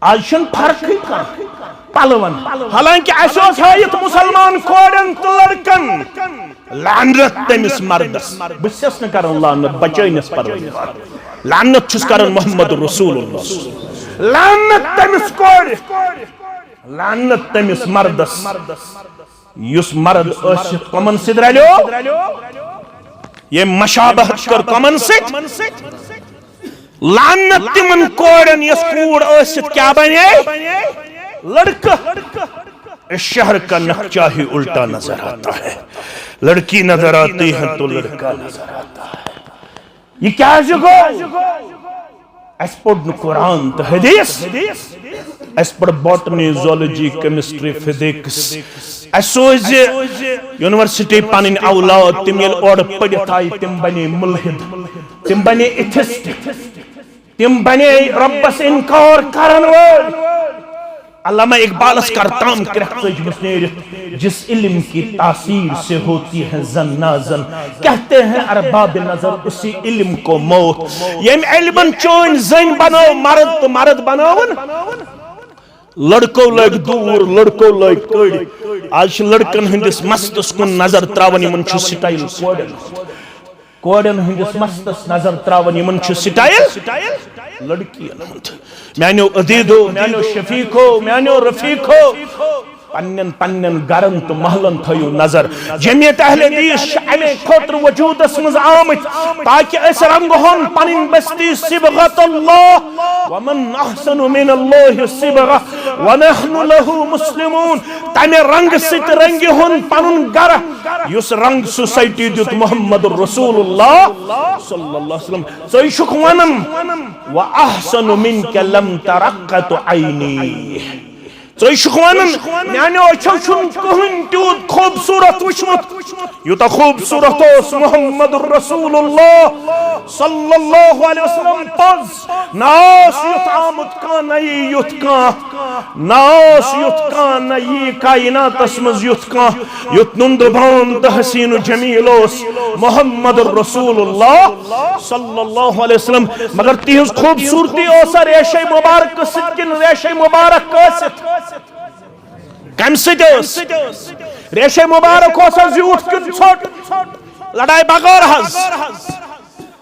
आज फर्क पलवन हालांकि हायत मुसलमान कोड़न तो लड़कन लानत तमिस मर्दस बस न कर लानत बचैनस परवरदिगार लानत छुस कर मोहम्मद रसूलुल्लाह लानत तमिस कोड़ लानत तमिस मर्दस युस मर्द असित कमन सिद रल्यो ये मशाबहत कर कमन सिद लानत तिमन कोड़न यस कूड़ असित क्या बने लड़का इस शहर का नक्शा ही उल्टा नजर आता है लड़की नजर आती है तो लड़का नजर आता है ये क्या जगह अस पढ़ कुरान तो हदीस अस पढ़ बॉटनी ज़ूलॉजी केमिस्ट्री फिजिक्स अस सोज यूनिवर्सिटी पन औलाद तिम ये और पढ़ित आई तिम बने मुल्हिद तिम बने एथिस्ट तिम बने रब्बस इनकार करन वाल अल्लामा इकबाल करताम जिस इल्म की तासीर से होती है जन नाजन कहते हैं अरबाब नजर उसी इल्म को मौत यम इल्मन चोन जन बनाओ मर्द तो मर्द बनावन लड़को लग दूर लड़को लग कड़ आज लड़कन हंदिस मस्तस कुन नजर त्रावन यमन छु स्टाइल कोड़न हंदिस मस्तस नजर त्रावन यमन छु स्टाइल लड़कियन हुंद म्यानो अदीदो म्यानो शफीको म्यानो रफीको पन्नन पन्नन गरन तो महलन थयो नजर जमियत अहले हदीस अमे खोत्र वजूदस मज आमत ताकि अस रंग होन पनिन बस्ती सिबगतुल्लाह व मन अहसनु मिन अल्लाह सिबगा व नहनु लहु मुस्लिमून तमे रंग सित रंग होन पनुन गर युस रंग सोसाइटी दुत मोहम्मद रसूलुल्लाह सल्लल्लाहु अलैहि वसल्लम सही शुकवनम व अहसनु मिनका लम तरक्कत ऐनी तो शुकवानन म्यानो अच्छो छुन कहन ट्यूत खूबसूरत वुचमुत युता खूबसूरत ओस मोहम्मद रसूलुल्लाह सल्लल्लाहु अलैहि वसल्लम पज नास युत आमद का नई युत का नास युत का नई कायनात मज युत का युत नुंदबान तहसीन जमील ओस मोहम्मद रसूलुल्लाह सल्लल्लाहु अलैहि वसल्लम मगर तिहज खूबसूरती ओस रेशे मुबारक सिकिन रेशे मुबारक कसित कम रेशे मुबारक यूथ छोट लड़ाई बगौर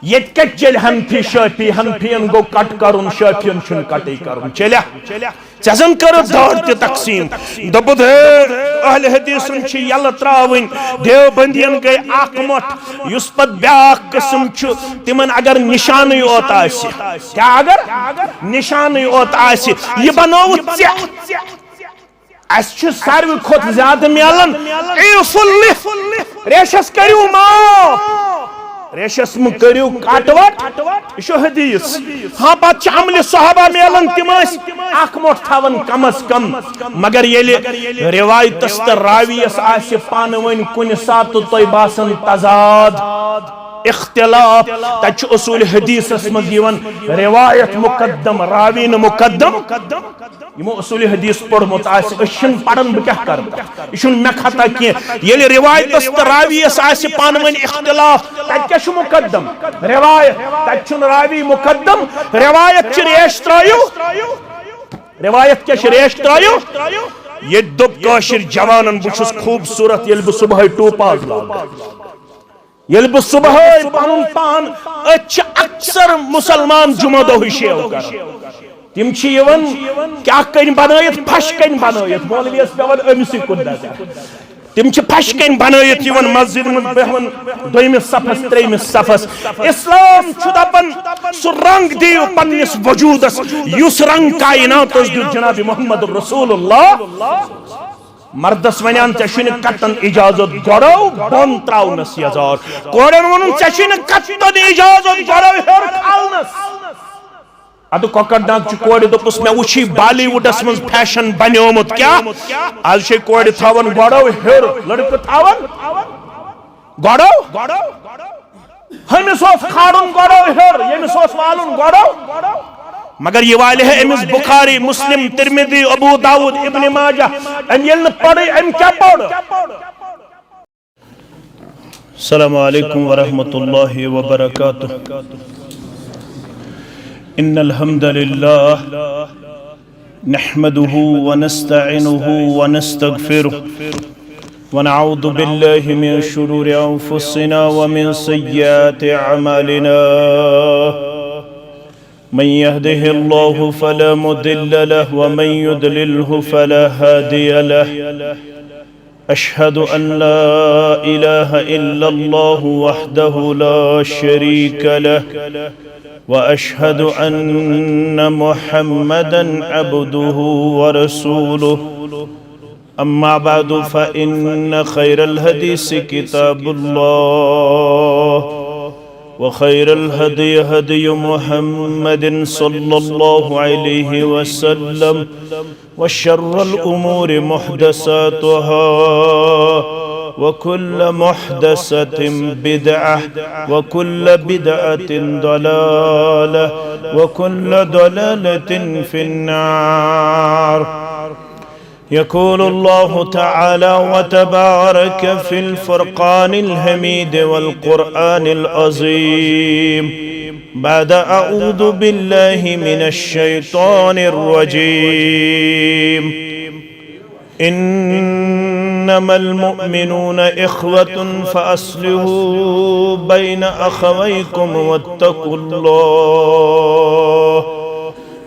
ये चल हनफी शफी हनफियन गो कट करुन शफियन छुन कटे करुन चलिया चजन कर दाड़ तकसीम दबुद अहले हदीसन छ यल त्रावन देवबंदियन गई अख मठ युस पत ब्याख किस्म छ तिमन अगर निशान योत आसि क्या अगर निशान योत आसि ये बनाव सारे खुद ज्यादा मिलन रेशस करू माफ रेशस करू कटवट यह हदीस हाँ पे अमल सहाबा मिलन तिम अख मोट थवन कम अज कम मगर ये रिवायतस तो रावियस पान वन कुन सात तुम बासन तजाद इख्तिलाफ तच उसूल हदीस मज रिवायत मुकद्दम रावी न मुकद्दम यमो उसूल हदीस पढ़मुत पढ़न बह क्या कर यह मे खता कह रिवायत तो रावियस पान वन इख्तिलाफ तक मुकद्दम रिवायत तक रावी मुकद्दम रिवायत रेश त्रयू रिवायत क्या रेश त्रयू ये दोप काशिर जवानन बुछुस खूबसूरत ये सुबह टोपाज लाग ये बह सुबह पन पान अक्सर मुसलमान जुमा दह शेव कर तिम क्या कन बनत फश कन बनत मौलवियस पेवन अमिस कुन तिम फश कन बनत मस्जिद मज बेहन दोमिस सफस त्रेमिस सफस इस्लाम दपन सह रंग दियो पन्निस वजूदस युस रंग कायनात दित जनाब मोहम्मद रसूलुल्लाह मर्दस वनान ऐ कटन इजाजत गड़ो बन त्रावनस यजार कोड़न वन ऐ कटन इजाजत गड़ो हेर खालनस अद कोकरनाग कोड़ दोपस मे वुची बॉलीवुडस मज फैशन बन्योमुत क्या आज कोड़ थावन गड़ो हेर लड़क थावन गड़ो हमिस खाड़न गड़ो हेर यमिस वालुन गड़ो मगर ये वाले है अमिस बुखारी मुस्लिम तिरमिजी अबू दाऊद इब्न माजाह अम ये पढ़े अम क्या पढ़ अस्सलामु अलैकुम व रहमतुल्लाहि व बरकातुहू इन्नल हम्दलिल्लाह نحمده ونستعينه ونستغفره ونعوذ بالله من شرور أنفسنا ومن سيئات أعمالنا من يهده الله فلا مضل له ومن يضلله فلا هادي له أشهد أن لا إله إلا الله وحده لا شريك له وأشهد أن محمدا عبده ورسوله أما بعد فإن خير الحديث كتاب الله وخير الهدي هدي محمد صلى الله عليه وسلم وشر الأمور محدثاتها وكل محدثة بدعة وكل بدعة ضلالة وكل ضلالة في النار. يقول الله تعالى وتبارك في الفرقان الحميد والقرآن العظيم بعد أعوذ بالله من الشيطان الرجيم إنما المؤمنون إخوة فأصلحوا بين أخويكم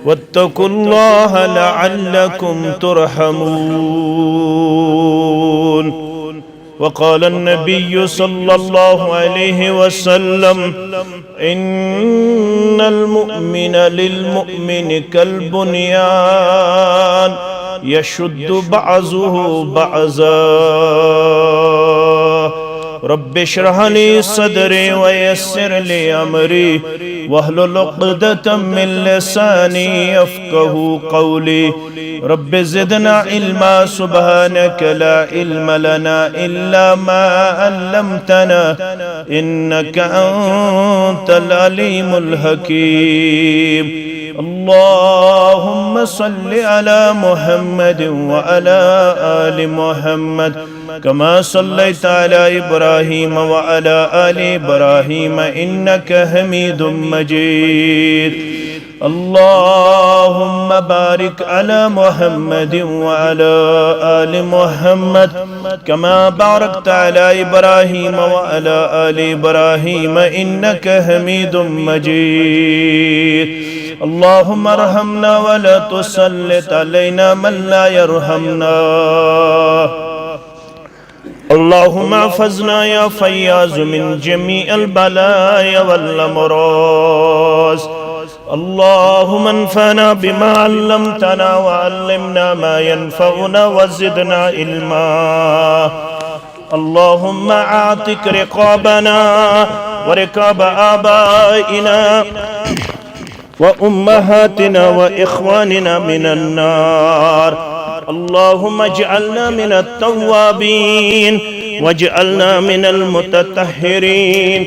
واتقوا الله لعلكم ترحمون. وقال النبي صلى الله عليه وسلم إن المؤمن للمؤمن كالبنيان يشد بعضه بعضا. رب اشرح لي صدري ويسر لي أمري واحلل عقدة من لساني يفقه قولي. رب زدنا علما سبحانك لا علم لنا إلا ما علمتنا إنك أنت العليم الحكيم. اللهم صل على محمد وعلى آل محمد كما صليت على إبراهيم وعلى آل إبراهيم إنك حميد مجيد. اللهم بارك على محمد وعلى آل محمد كما باركت على إبراهيم وعلى آل إبراهيم إنك حميد مجيد. اللهم ارحمنا ولا تسلط علينا من لا يرحمنا. اللهم احفظنا يا فياض من جميع البلايا والأمراض. اللهم انفعنا بما علمتنا وعلمنا ما ينفعنا وزدنا علما. اللهم اعتق رقابنا ورقاب آبائنا وأمهاتنا وإخواننا من النار. اللهم اجعلنا من التوابين واجعلنا من المتطهرين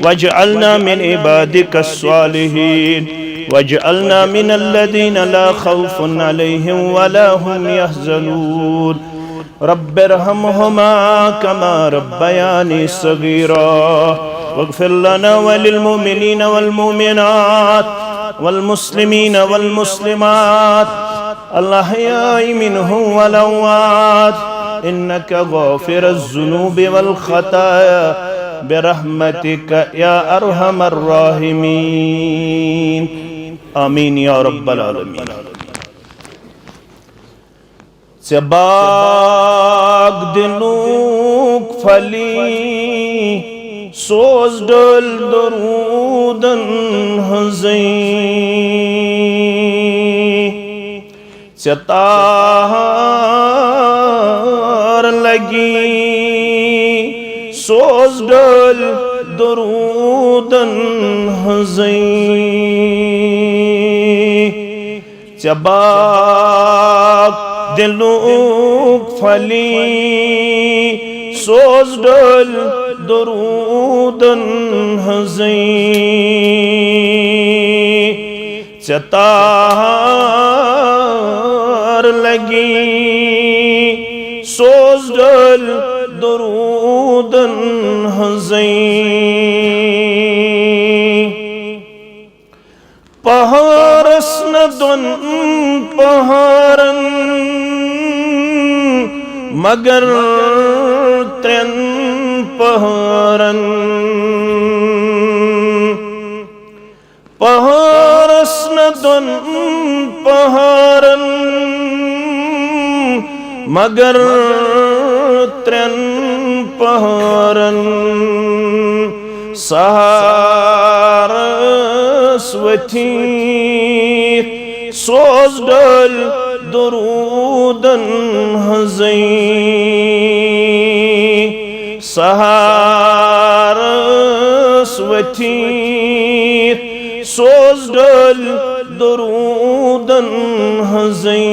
واجعلنا من عبادك الصالحين واجعلنا من الذين لا خوف عليهم ولا هم يحزنون. رب ارحمهما كما ربياني صغيرا واغفر لنا وللمؤمنين والمؤمنات والمسلمين والمسلمات الأحياء منهم والأموات إنك غافر الذنوب والخطايا برحمتك يا أرحم الراحمين. آمين يا رب العالمين. Sebag dinuk fali soz döl durudan hazin Setar lagi soz döl durudan hazin Sebag dinuk fali soz döl durudan hazin Setar lagi soz döl durudan hazin Paharas na don pahar मगर त्रेन पहरन पहरस न दोन पहरन मगर train पहरन Saraswati सोज डल दरूदन हज़ई सरस्वती सोज डल दरूदन हज़ई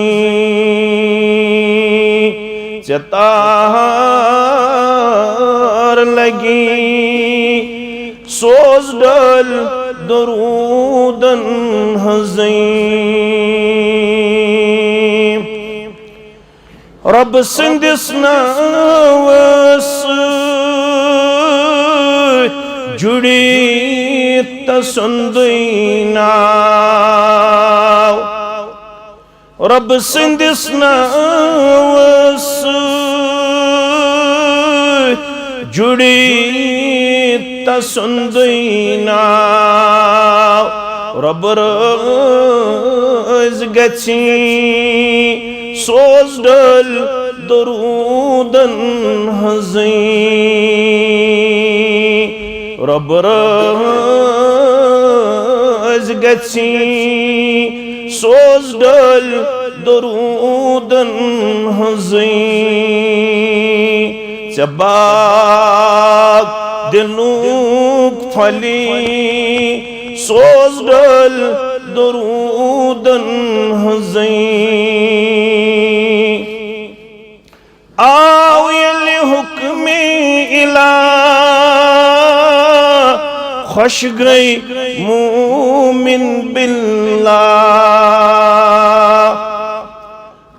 चतार लगी सोज डल दरूदन हज़ई रब सिंदिस नावस जुड़ी तसुंदीना रब सिंदिस नावस जुड़ी तसुंदीना रब रोज गची सोज डल दरूदन हज़ई रब रोज गची सोज डल दरूदन हज़ई चबाक दिलूक फली सोज डल दरूदन हज़ई आओ यले हुक्मे इला खुश गई मोमिन बिल्लाह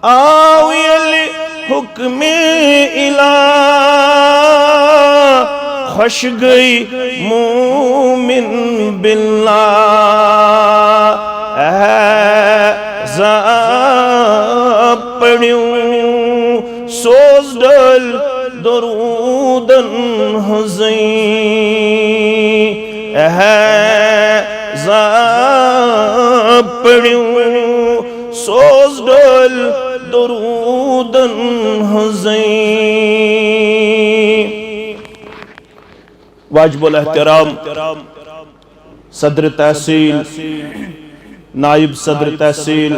आओ यले हुक्मे इला खुश गई मोमिन बिल्लाह पढ़ूं सोज डल दरूदन हज़ई पढ़ूं सोज डल दरूदन हज़ई वाजिबुल एहतराम सदर तहसील नायब सदर तहसील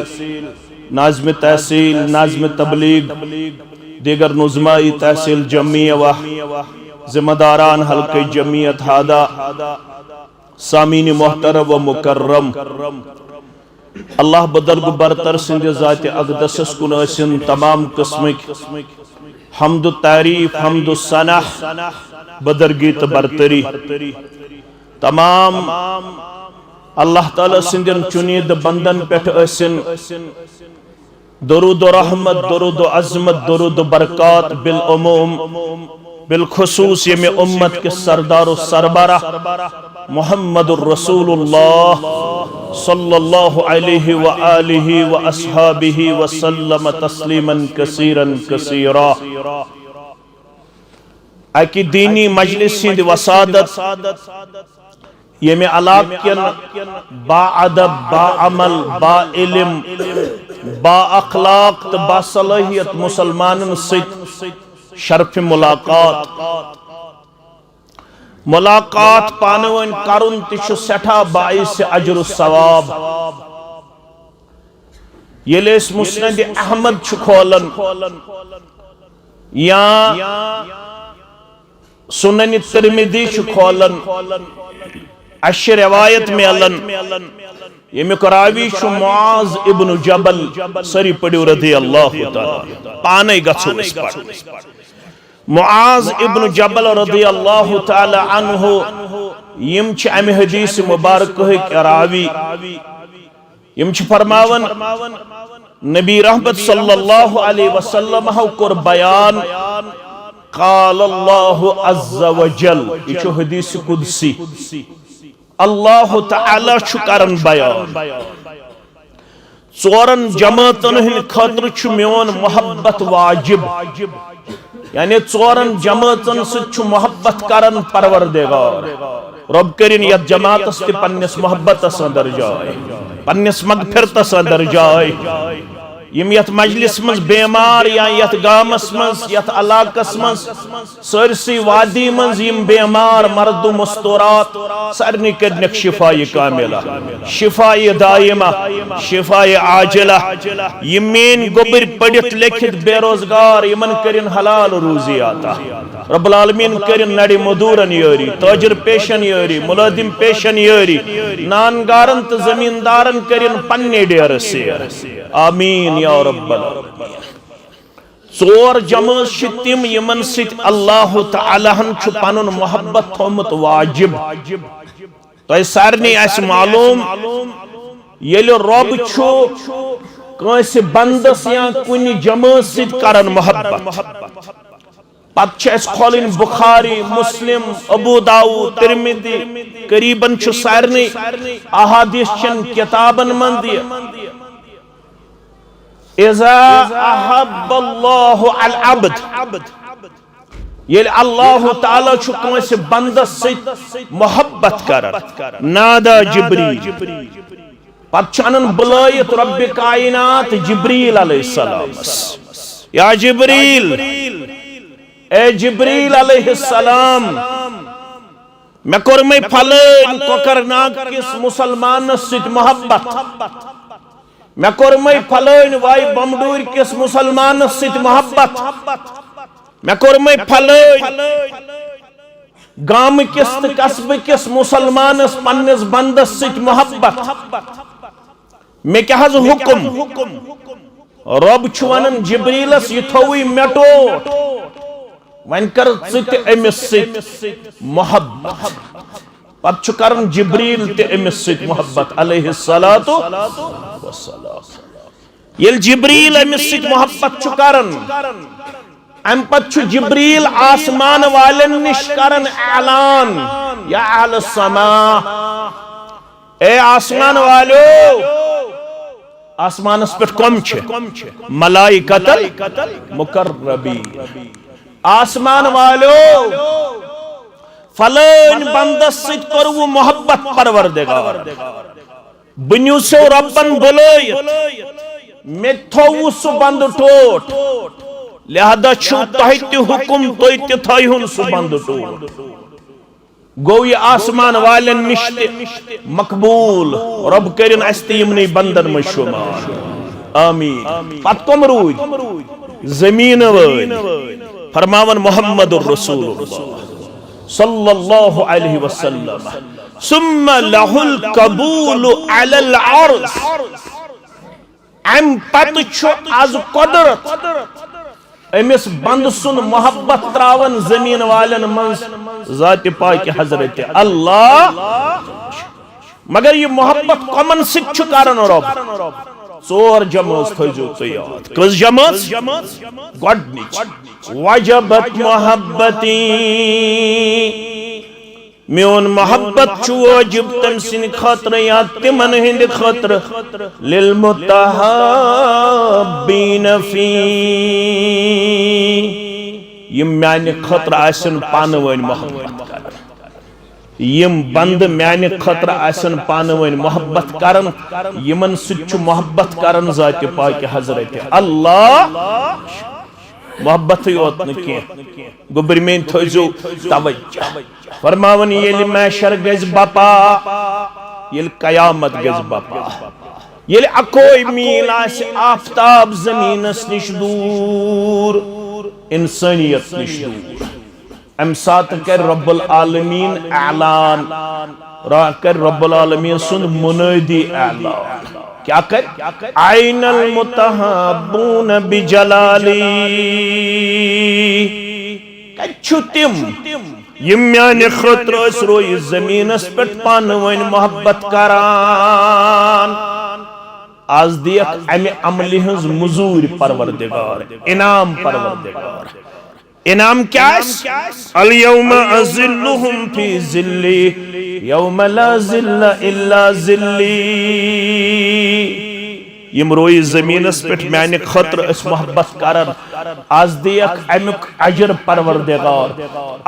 नाज़िम तहसील नाज़िम तबलीग दीगर नुज़माई तहसील जमिया व ज़िम्मेदारान हल्के जमियत हादा सामीन मोहतरम व मुकर्रम अल्लाह बदर्ग बरतर सिंध ज़ात अक़दस कुन असिन तमाम किस्मिक हम्द तारीफ हम्द सनाह बदरगी तो बरतरी तमाम अल्लाह ताला सिंधन चुनीद बंदन पेठ असिन दरूद रहमत दरूद अज़मत दरूद बरकत बिल उमूम बिल खुसूस ये में उम्मत के सरदार व सरबरा मुहम्मदुर रसूलुल्लाह सल्लल्लाहु अलैहि व आलिहि व अस्हाबिहि व सल्लम तस्लीमन कसीरन कसीरा अकी दीनी मजलिस सिंध वसादत ये में अलाप बा अदब बा अमल बा इल्म बा अखलाक तो बा सलाहियत मुसलमानन सित शर्फ मुलाकात पानवन करुन तिशु सेठा बाइस अजर सवाब येले मुस्नद अहमद खोलन या सुनन तिरमिज़ी खोलन अश रिवायत में अलन यमिक रावी मुआज़ इब्न जबल सरी पढ़ियो रज़ी अल्लाह ताला पाने गछो मुआज़ इब्न जबल रज़ी अल्लाह ताला अन्हु यम छ अमि हदीस मुबारक के रावी यम छ फरमावन नबी रहमत सल्लल्लाहु अलैहि वसल्लम कोर बयान क़ाल अल्लाहु अज़्ज़ा व जल ये छ हदीस कुदसी अल्लाह ताला छु करन बयान चोरन जमातन हिंद खतर छु मेन मोहब्बत वाजिब यानी चोरन जमातन सु मोहब्बत करन परवरदिगार रब करिन यत जमातस ते पन्निस मोहब्बतस अंदर जाए पन्निस मगफिरतस अंदर जाए यम यत मजलिस मज बेमार या यत गामस मज यत अलाकस मज सरसी वादी मज यम बेमार मर्द मुस्तौरात सरनी करनक शिफाए कामिला शिफाए दायमा शिफाए आजिला यम मेन गोबर पढ़ित लिखित बेरोजगार यमन करिन हलाल रूजी आता रब्बुल आलमीन करिन नड़ी मदूरन यारी ताजिर पेशन यारी मुलाजिम पेशन यारी नानगारन त जमींदारन करिन पन्ने डेर से आमीन या रब्बल आलमीन चोर जमात तिम यमन सित अल्लाह तआला हन छु पनुन मोहब्बत थोमत वाजिब तो सारनी आस मालूम येलो रब छु कंस बंदस या कुनि जमात सित करन मोहब्बत पत खोलिन बुखारी मुस्लिम अबू दाऊद तिरमिदी करीबन छु सारनी अहादीस चन किताबन मंद इज़ा अहब्बल्लाहु अल अब्द ये अल्लाह ताला छु कंस बंदस सित मोहब्बत करन नादा जिब्रील पत अनन बुलायत रब्बे कायनात जिब्रील अलैहिस्सलाम या जिब्रील ए जिब्रील अलैहिस्सलाम मैं कोरमे फलन कोकरनाग किस मुसलमान सित मोहब्बत मैं कोरमे फलन वाई बमडूर किस मुसलमान सित मोहब्बत मैं कोरमे फलन गाम किस कस्बे किस मुसलमान पन्निस बंदस सित मोहब्बत मैं क्या हज हुक्म रब छु वनन जिब्रीलस ये थोई मेटो वन कर अमिस मोहब्बत पत छु करन जिब्रील ते अमिस मोहब्बत अलैहिस्सलातु वस्सलाम येल जिब्रील अमिस मोहब्बत छु करन अम पत छु जिब्रील आसमान वालन निश करन ऐलान या अहल समा ए आसमान वालो आसमानस पे कम छे मलाइकतल मुकर्रबीन आसमान वालो फलन बंदस सित करवु मोहब्बत परवरदिगार बन्यु सो रब्बन बुलायत मे थोवु सु बंद टोट लिहाजा छु तोहि हुकुम तोहि ते थोहुन सु बंद टोट गो ये आसमान वालन निश्ते मकबूल रब करिन अस्तीमनी बंदन में शुमार आमीन पत कम रूद जमीन वल फरमावन मोहम्मदुर रसूलुल्लाह सल्लल्लाहु अलैहि वसल्लम सुम्मा लहुल कबूल अलल अर्श अम पत छु आज कुदरत अमिस बंद सुन मोहब्बत त्रावन जमीन वालन मंस जात पाक हजरत अल्लाह मगर ये मोहब्बत कमन सिख छु करन रब चोर जमात थजो तो याद कस जमात गडनिच वजबत मोहब्बती मेन मोहब्बत छु वाजिब तम सिन खतर या तिमन हिंद खतर लिल मुतहब्बीन फी यम माने खतर आसन पानवन मोहब्बत करन यम बंद माने खतर आसन पानवन मोहब्बत करन यमन सुच मोहब्बत करन जात पाक हजरत अल्लाह मोहब्बत योत न के गोबर में थजो तवज्जो फरमावन येल महशर गज बपा येल कयामत गज बपा येल अकोई मील आस आफताब जमीनस निश दूर इंसानियत निश दूर अम सात कर रब्बुल आलमीन ऐलान रा कर रब्बुल आलमीन सुन मुनादी ऐलान क्या कर आइनल मुतहब्बून बिजलाली कछुतिम यम म्याने खतर रोय जमीनस पे पानवन मोहब्बत करान आज देख अमे अमली हज मजूर परवरदिगार इनाम परवरदिगार इनाम क्या अल यौम अज़िल्लुहुम फी ज़िल्ली यौम ला ज़िल्ला इल्ला ज़िल्ली यम रोई जमीनस पे मैंने खतर मोहब्बत करन आज देख अमुक अजर परवरदिगार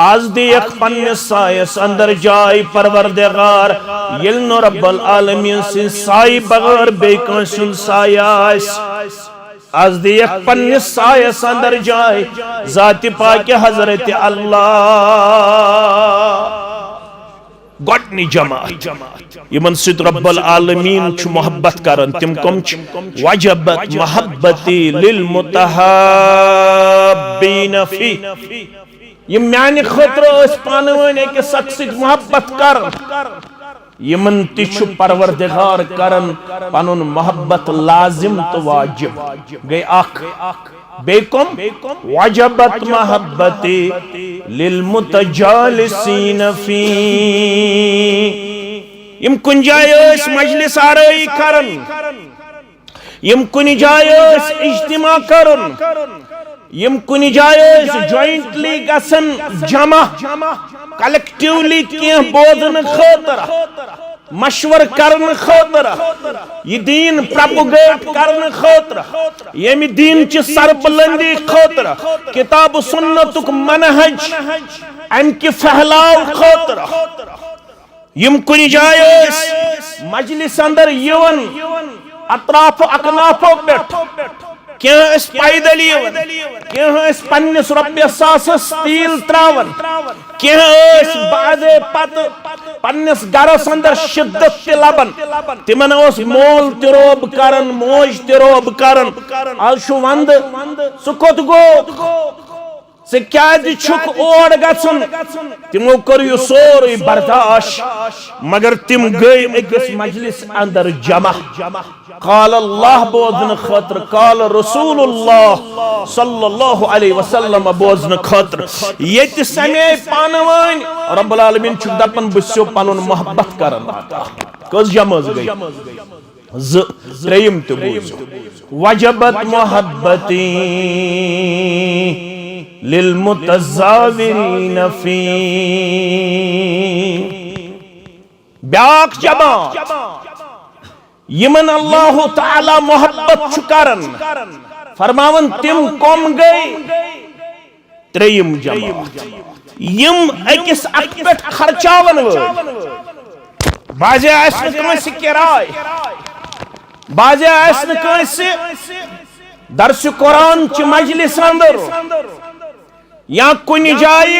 आज देख पन्निस सायस अंदर जाय परवरदिगार येल नो रब्बुल आलमीन सिन साय बगैर बे कंसुन साय आज देख पन्निस सायस अंदर जाय जाति पाक हजरत अल्लाह गोटनी जमात यमन सित रब्बुल आलमीन छु मोहब्बत करन तिम कम वजबत मोहब्बती लिल मुतहाब्बीन फी ये म्यान खतर अस पानवन एक शख्स मोहब्बत करन यमन तिछु परवरदिगार करन पनुन मोहब्बत लाजिम तो वाजिब गई आख बेकुम वजबत मोहब्बती लिल मुतजालिसीन फी यम कुन जाय मजलिस आरई करन यम कुन जाय इज्तिमा करन यम कुन जाय जॉइंटली गसन जमा कलेक्टिवली के बोधन खतर मशवर करन खतर ये दीन प्रोपगेट करन खतर यमि दीन च सरबलंदी खतर किताब सुन्नतुक मनहज अमि फहलाव खतर यम कुन जाय मजलिस अंदर यवन अतराफ अकनाफो पे क्या पैदल क्या पन्निस रॉपियस सासस तील त्रावन क्या बादे पत पन्निस गरस अंदर शिद्दत ते लबन तिमन मोल तिरोब करन मोज तिरोब करन आज छु वंद सु कोत गो से क्या छुक ओड गसन तिमो करियो सोरे बर्दाश्त मगर तिम गई अकिस मजलिस अंदर जमा काल अल्लाह बोजन खतर काल रसूलुल्लाह सल्लल्लाहु अलैहि वसल्लम बोजन खतर यत समय पानवन रब्बुल आलमीन छु दपन बस्यो पनुन मोहब्बत करन कस जमज गई ज त्रेयम ते बोज वजबत मोहब्बती लिल मुतज़ाविरीन फी ब्याक जमा यमन अल्लाह ताला मोहब्बत छु करन फरमावन तिम कम गई त्रेयम जमा यम अकिस अक पे खर्चावन बाजे आसन कंस किराय बाजे आसन कंस दर्स कुरान च मजलिस अंदर या कुन जाय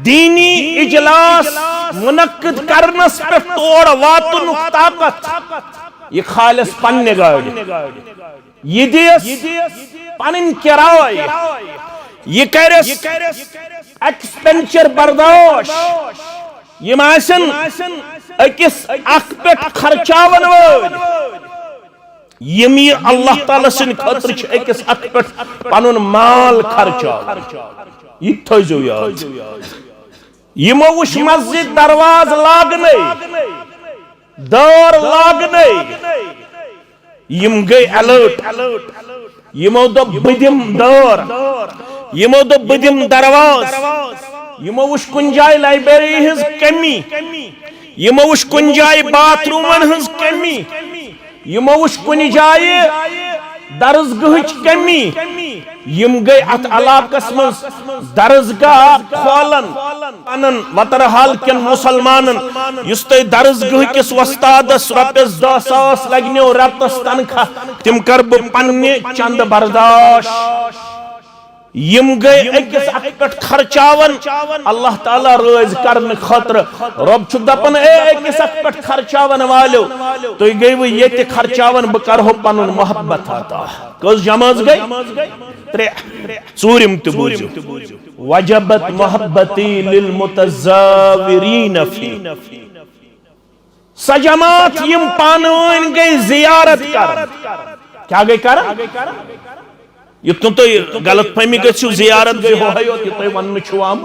दीनी इजलास मुनक्किद करनस पे तोड़ वातुन ताकत ये खालिस पन्ने गाड़ी ये दिस पनिन किराय ये करस एक्सपेंचर बर्दाश्त ये मासन अकिस अख पे खर्चावन वोल यमी अल्लाह ताला सिन खतर छ अकिस अख पे पनुन माल खर्चा ये थजो याद यमो वुश मस्जिद दरवाज लागने दौर लागने यम गई अलर्ट यमो दो बदिम दौर यमो दो बदिम दरवाज यमो वुश कुन जाय लाइब्रेरी हज कमी यमो वुश कुन जाय बाथरूमन हज कमी यमो वुश कुन जाय दरसगाह कमी यम गई अत इलाकस मज दरसगाह खोलन अनन वतरहाल केन मुसलमानन युस तै दरसगाह किस वस्तादस रॉपियस 10,000 लगनो रतस तनखा तिम कर ब पन्ने चंद बर्दाश्त यम गई अकिस अक पे खर्चावन अल्लाह ताला रोज करन खतर रब छु दपन ए अकिस अक पे खर्चावन वालो तो गई वो ये खर्चावन ब करहो पनुन मोहब्बत आता कस जमाज गई त्रे सूरिम ते बुझो वजबत मोहब्बती लिल मुतज़ाविरीन फी सजमात यम पानवन गई जियारत कर क्या गई कर युतन तो गलत फहमी गु जियारत गई हो तुम वन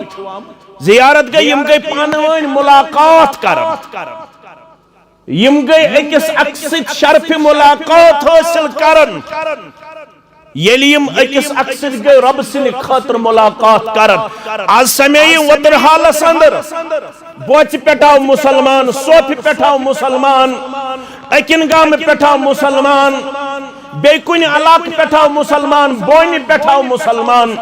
जियारत गई यम गई पानवन मुलाकात कर यम गई अकिस अक सत शर्फ मुलाकात हासिल करन यम अकिस अक सत गई रब सिन खतर मुलाकात करन आज समय वतर हालस अंदर बोच पे मुसलमान सोफ पे मुसलमान अकिन गाम पे मुसलमान बे कुन इलाक पे मुसलमान बोन पे मुसलमान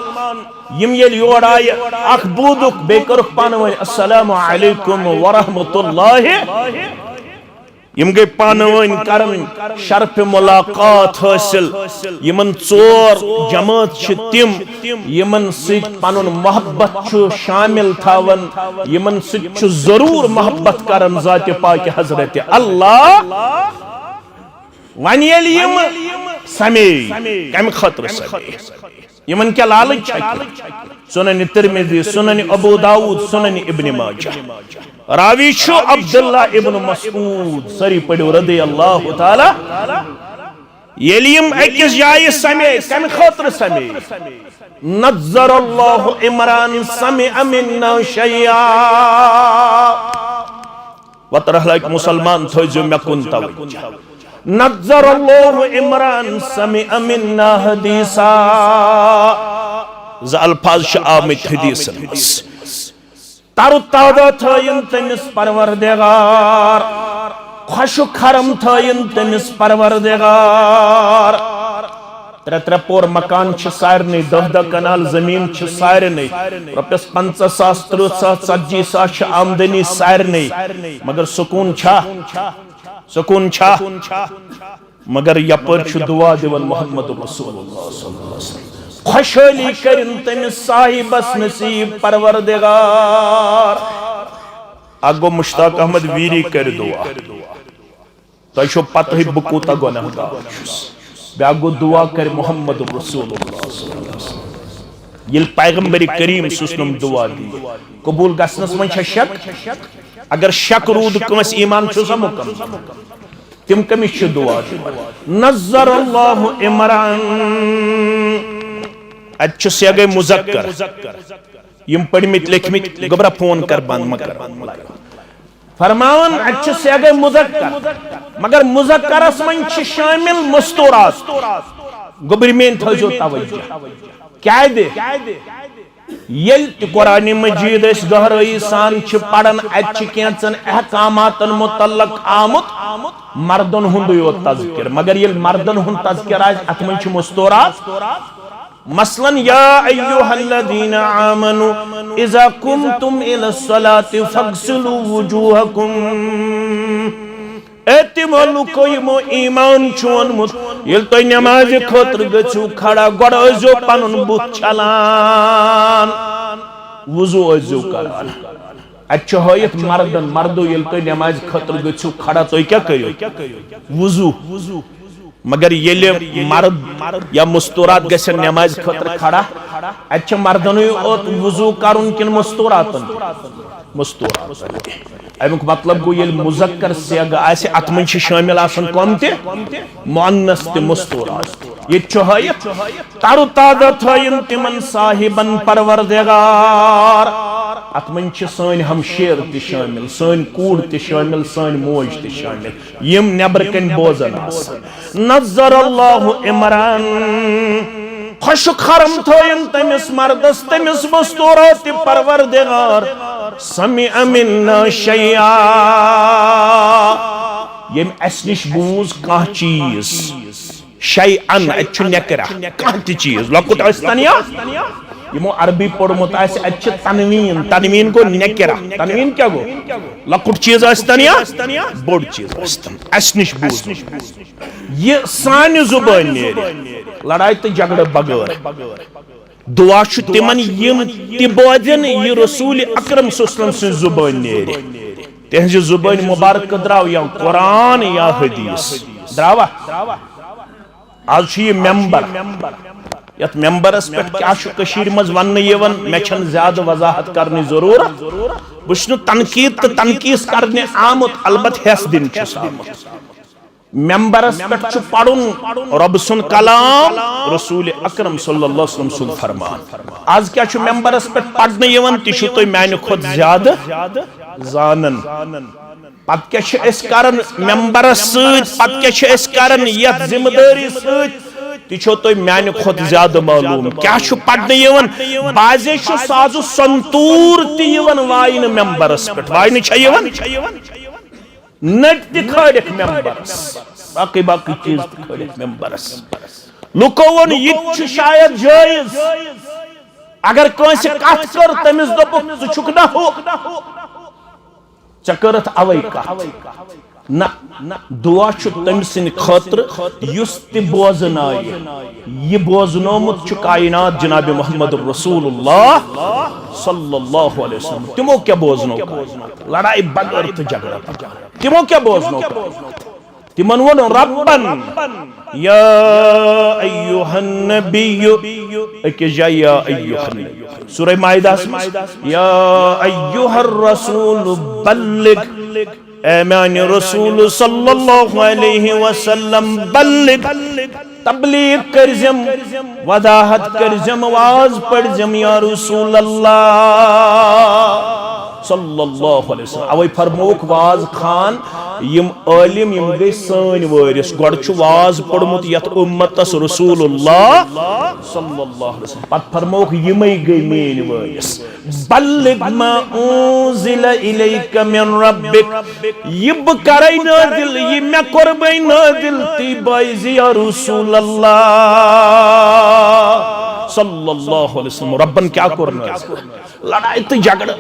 यम ये योर आय अख बूदुक बे करुक पानवन अस्सलामु अलैकुम व रहमतुल्लाहि यम गई पानवन करन शर्फ मुलाकात हासिल यमन चोर जमात तिम यमन सित पनुन मोहब्बत शामिल थावन यमन सित जरूर मोहब्बत करन जात पाक हजरत अल्लाह वन यम समे कम खतर समे यमन क्या लालच सुनन तिरमिज़ी सुनन अबू दाऊद सुनन इब्न माजा रावी छु अब्दुल्ला इब्न मसऊद सरी पढ़ो रज़ियल्लाहु ताला यलिम अकिस जाय समे कम खतर समे नज़्ज़रल्लाहु इमरान समिअ मिन्ना शय्या वतरहलक मुसलमान थोजो मकुन तवज्जो नज़्ज़रल्लाहु इमरान समिअ मिन्ना हदीसा ज अल्फाज श आमित हदीसन तरु ताज़ा थयन तमिस परवरदिगार खुश खरम थयन तमिस परवरदिगार त्रे त्रे पोर मकान सारे 10-10 कनाल जमीन सारे रुपयस 50,000 30,000 40,000 आमदनी सारे मगर सुकून सुकून मगर यपर दुआ दिवन मोहम्मद रसूलुल्लाह सल्लल्लाहु अलैहि वसल्लम खुशहाली करिन तमिस साहिबस नसीब परवरदिगार अगो मुश्ताक अहमद वीरी कर दुआ तो पता ही बकूता गुनाहगार बेगो दुआ कर मोहम्मद रसूलुल्लाह सल्लल्लाहु अलैहि वसल्लम ये पैगंबर करीम सुस्नम दुआ दी कबूल गसनस मन शक अगर शक रूद कस ईमान सा मुकम्मल तिम कमिस दुआ नज़्ज़रल्लाहु इमरान अच्छे से गए मुज़क्कर यम पढ़मित लिखमित गबरा फोन कर बंद मकर फरमावन अच्छे से गए मुज़क्कर मगर मुज़क्करस मन शामिल मस्तूरात गबरी में थजो तवज्जो क्या दे यल कुरान मजीद गहराई सान पढ़न अचन अहकामातन मुतल्लक आमुत मर्दन हुंद योत तज़किर मगर ये मर्दन हुंद तज़किर आज अत मन मस्तूरात मसलन या अय्युहल्लज़ीना आमनु इज़ा कुमतुम इलस्सलाति फग़सिलू वुजूहकुम एतिमलु कोयमो ईमान चोनमुत यल तो नमाज खतर गछु खड़ा गड अजो पनुन बुत छलान वुजू अजो करान अच्छा होयत मर्दन मर्दो यल तो नमाज खतर गछु खड़ा तो क्या करियो वुजू मगर ये मर्द या मुस्तूरात गसन नमाज खतर खड़ा अच्छा मर्दन वुजू करुन किन मुस्तूरातन मुस्तूरात अमुक मतलब गो ये मुज़क्कर सेग आसे अत मन शामिल आसन कम ते मुअन्नस ते मुस्तूरात ये हयत तरु ताज़ा थयन तिमन साहिबन परवरदिगार अत मन सन हमशेर ते शामिल सन कूड़ ते शामिल सन मोज ते शामिल यम नेबर कन बोजन नज़्ज़रल्लाहु इमरान खुश खरम थयन तमिस मर्दस तमिस मस्तूरात परवरदिगार समिअ मिन्ना शय्या यम अस निश बूज कह चीज शयअन अच्छ नेकरा कह चीज लकुट अस्तनिया यमो अरबी पढ़मुत आसे अच्छ तनवीन तनवीन को नेकरा तनवीन क्या गो लकुट चीज अस्तनिया बोड़ चीज अस्तन अस निश बूज ये सानि जुबान नेरे लड़ाई तो झगड़े बगैर दुआ तिमन यम बोजन यह रसूल अकरम सल्लल्लाहु अलैहि वसल्लम जुबान नेरे तेज जुबान मुबारक द्राव या कुरान या हदीस द्रावा आज ये मेंबर यत मेंबरस पे क्या कशीर मज वन यवन मे छन ज्यादा वजाहत करने जरूरत बुश्नु तनकीद तो तनकीस करने आमुत अलबत हेस दिन मेंबरस पे पढ़ुन रब सुन कलाम रसूल अकरम सल्लल्लाहु अलैहि वसल्लम सुन फरमान आज क्या मेंबरस पे पढ़ने यवन ति तो मैंने खुद ज्यादा जानन पत क्या करन मेंबरस पत क्या करन यत जिम्मेदारी ति तो मैंने खुद ज्यादा मालूम क्या पढ़ने यवन बाजे साजु संतूर ति वाइन मेंबरस पे वाइन नट खड़क मेंबरस बाकी बाकी चीज खड़क मेंबरस लुको वन ये शायद जायज अगर कंस कथ कर तमिस दोपुक छुक ना हो चकरत अवै कथ ना दुआ तम सिंद खतर युस ति बोजनाय ये बोजनोमुत कायनात जनाब मोहम्मद रसूलुल्लाह सल्लल्लाहु अलैहि वसल्लम तिमो क्या बोजनो लड़ाई बगैर तो झगड़ा तिमो क्या बोजनो तिमन वन रब्बन या अय्युहन नबिय्यु अके या अय्युहन सूरह माइदा या अय्युहर रसूल बल्लिग ए माने रसूल सल्लल्लाहु अलैहि वसल्लम बल्लिग तबलीग करजम वदाहत करजम आवाज पढ़जम या रसूल अल्लाह सल्लल्लाहु अलैहि वसल्लम अवै फरमोक वाज खान यम आलिम यम गई सन वरिस गड छु वाज पढ़मुत यत उम्मतस रसूलुल्लाह सल्लल्लाहु अलैहि वसल्लम पत फरमोक यमै गई मेन वरिस बल्लिग मा उनजिला इलैका मिन रब्बिक यब करे नाजिल ये मैं करबै नाजिल ती बाइज या रसूलल्लाह सल्लल्लाहु अलैहि वसल्लम रब्बन क्या करना लड़ाई तो झगड़ा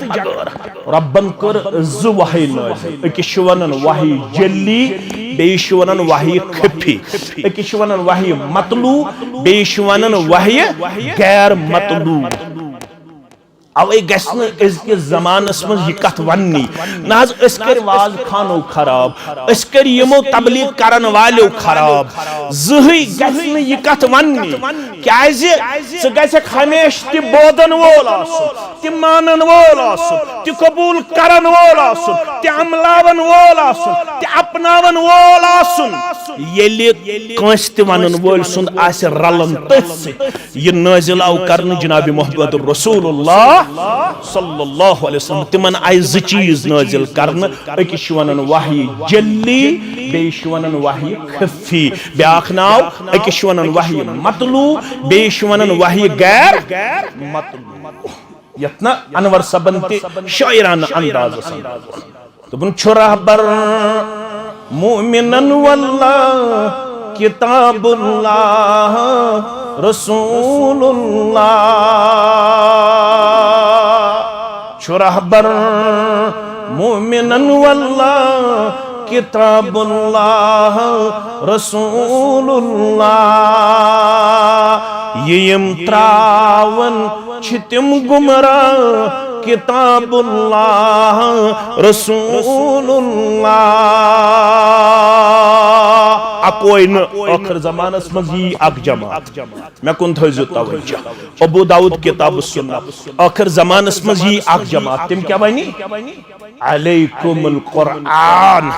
रब्बन कर ज वही नाजिल अकिश वनन वही जल्ली बेश वनन वही खफी अकिश वनन वही मतलू बेश वनन वही गैर मतलू अवे गस्न इसके ज़मानस में ये कथ वन्नी नाज इसकर वाज खानो खराब इसकर यमो तबलीग करन वालो खराब जही गस्न ये कथ वन्नी क्याजे स गसे हमेश ति बोदन वोल आसुन ति मानन वोल आसुन ति कबूल करन वोल आसुन ति अमलावन वोल आसुन ति अपनावन वोल आसुन येले कंस ति वनन वोल सुन आस रलन तस ये नाजिल आव करन जनाब मोहम्मद रसूलुल्लाह सल्लल्लाहु अलैहि वसल्लम तिमन आय ज चीज नाजिल करन अकिश वनन वही जल्ली बेश वनन वही खफी ब्याख नाव अकिश वनन वही मतलू बेश वनन वही गैर मतलू यतना अनवर सबन ते शायराना अंदाज सन तबन छुरहबर मुमिनन वल्लाह किताबुल्लाह रसूलुल्लाह छुरहबर मुमिनन वल्लाह किताबुल्लाह रसूलुल्लाह यम त्रावन छितिम गुमराह किताबुल्लाह रसूलुल्लाह अकोई न आखिर ज़मानस मज़ यी अक जमात मैं कुन थो तवज्जो अबू दाऊद किताब सुन्नत आखिर ज़मानस मज़ यी अक जमात तिम क्या वनी अलैकुमुल कुरआन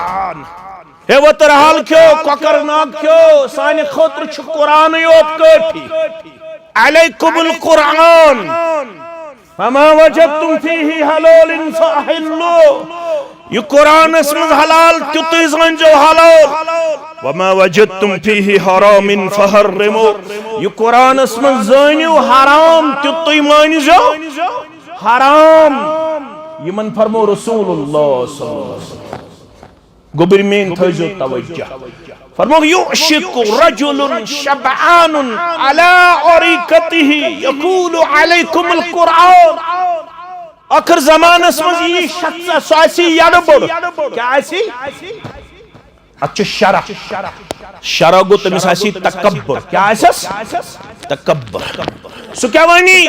हे वो तरहाल क्यों ककरनाक क्यों साने खतर छु कुरान योत कठी अलैकुमुल कुरआन फमा वजदतुम फीही हलालन फअहिल्लु ये कुरान में हलाल तुतई जो हलाल वमा वजदतुम फीही हरामिन फहर्रिमु ये कुरान में जानियो हराम तुतई मानिजो हराम यमन फरमो रसूलुल्लाह सल्लल्लाहु अलैहि वसल्लम गोबर में थजो तवज्जो फरमो युशिकु रजुलुन शबआनुन अला अरिकतिही यकूलु अलैकुमुल कुरआन आखिर ज़मानस मज़ यी शख्स सासी यड़बड़ क्या आसी अच्छा शरा गो तमिस आसी तकब्बुर क्या आसस तकब्बुर सु क्या वनी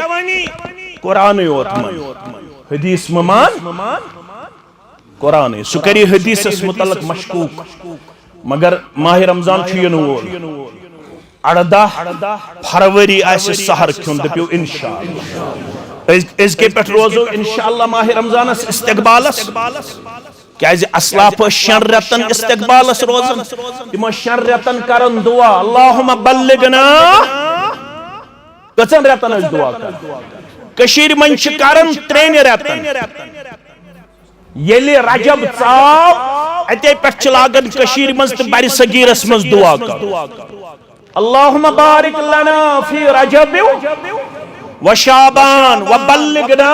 कुरान योत मन हदीस मान कुरान सु करी हदीस मुतल्लक मशकूक मगर माह रमजान छु वोल 18 फरवरी आसे सहर खुन दपियो इंशाअल्लाह इसके पे रोजो इंशाअल्लाह माह रमजानस इस्तकबालस क्या असलाफ 6 रतन इस्तकबालस रोजन तिम 6 रतन करन दुआ अल्लाहुम्मा बल्लिगना कचन रतन दुआ कर कशीर मन करन 3 रतन येले रजब चाव अते पे लागन कशीर मज तो बारि सगीरस मज दुआ कर अल्लाहुम्मा बारिक लना फी रजब व शाबान व बल्लिगना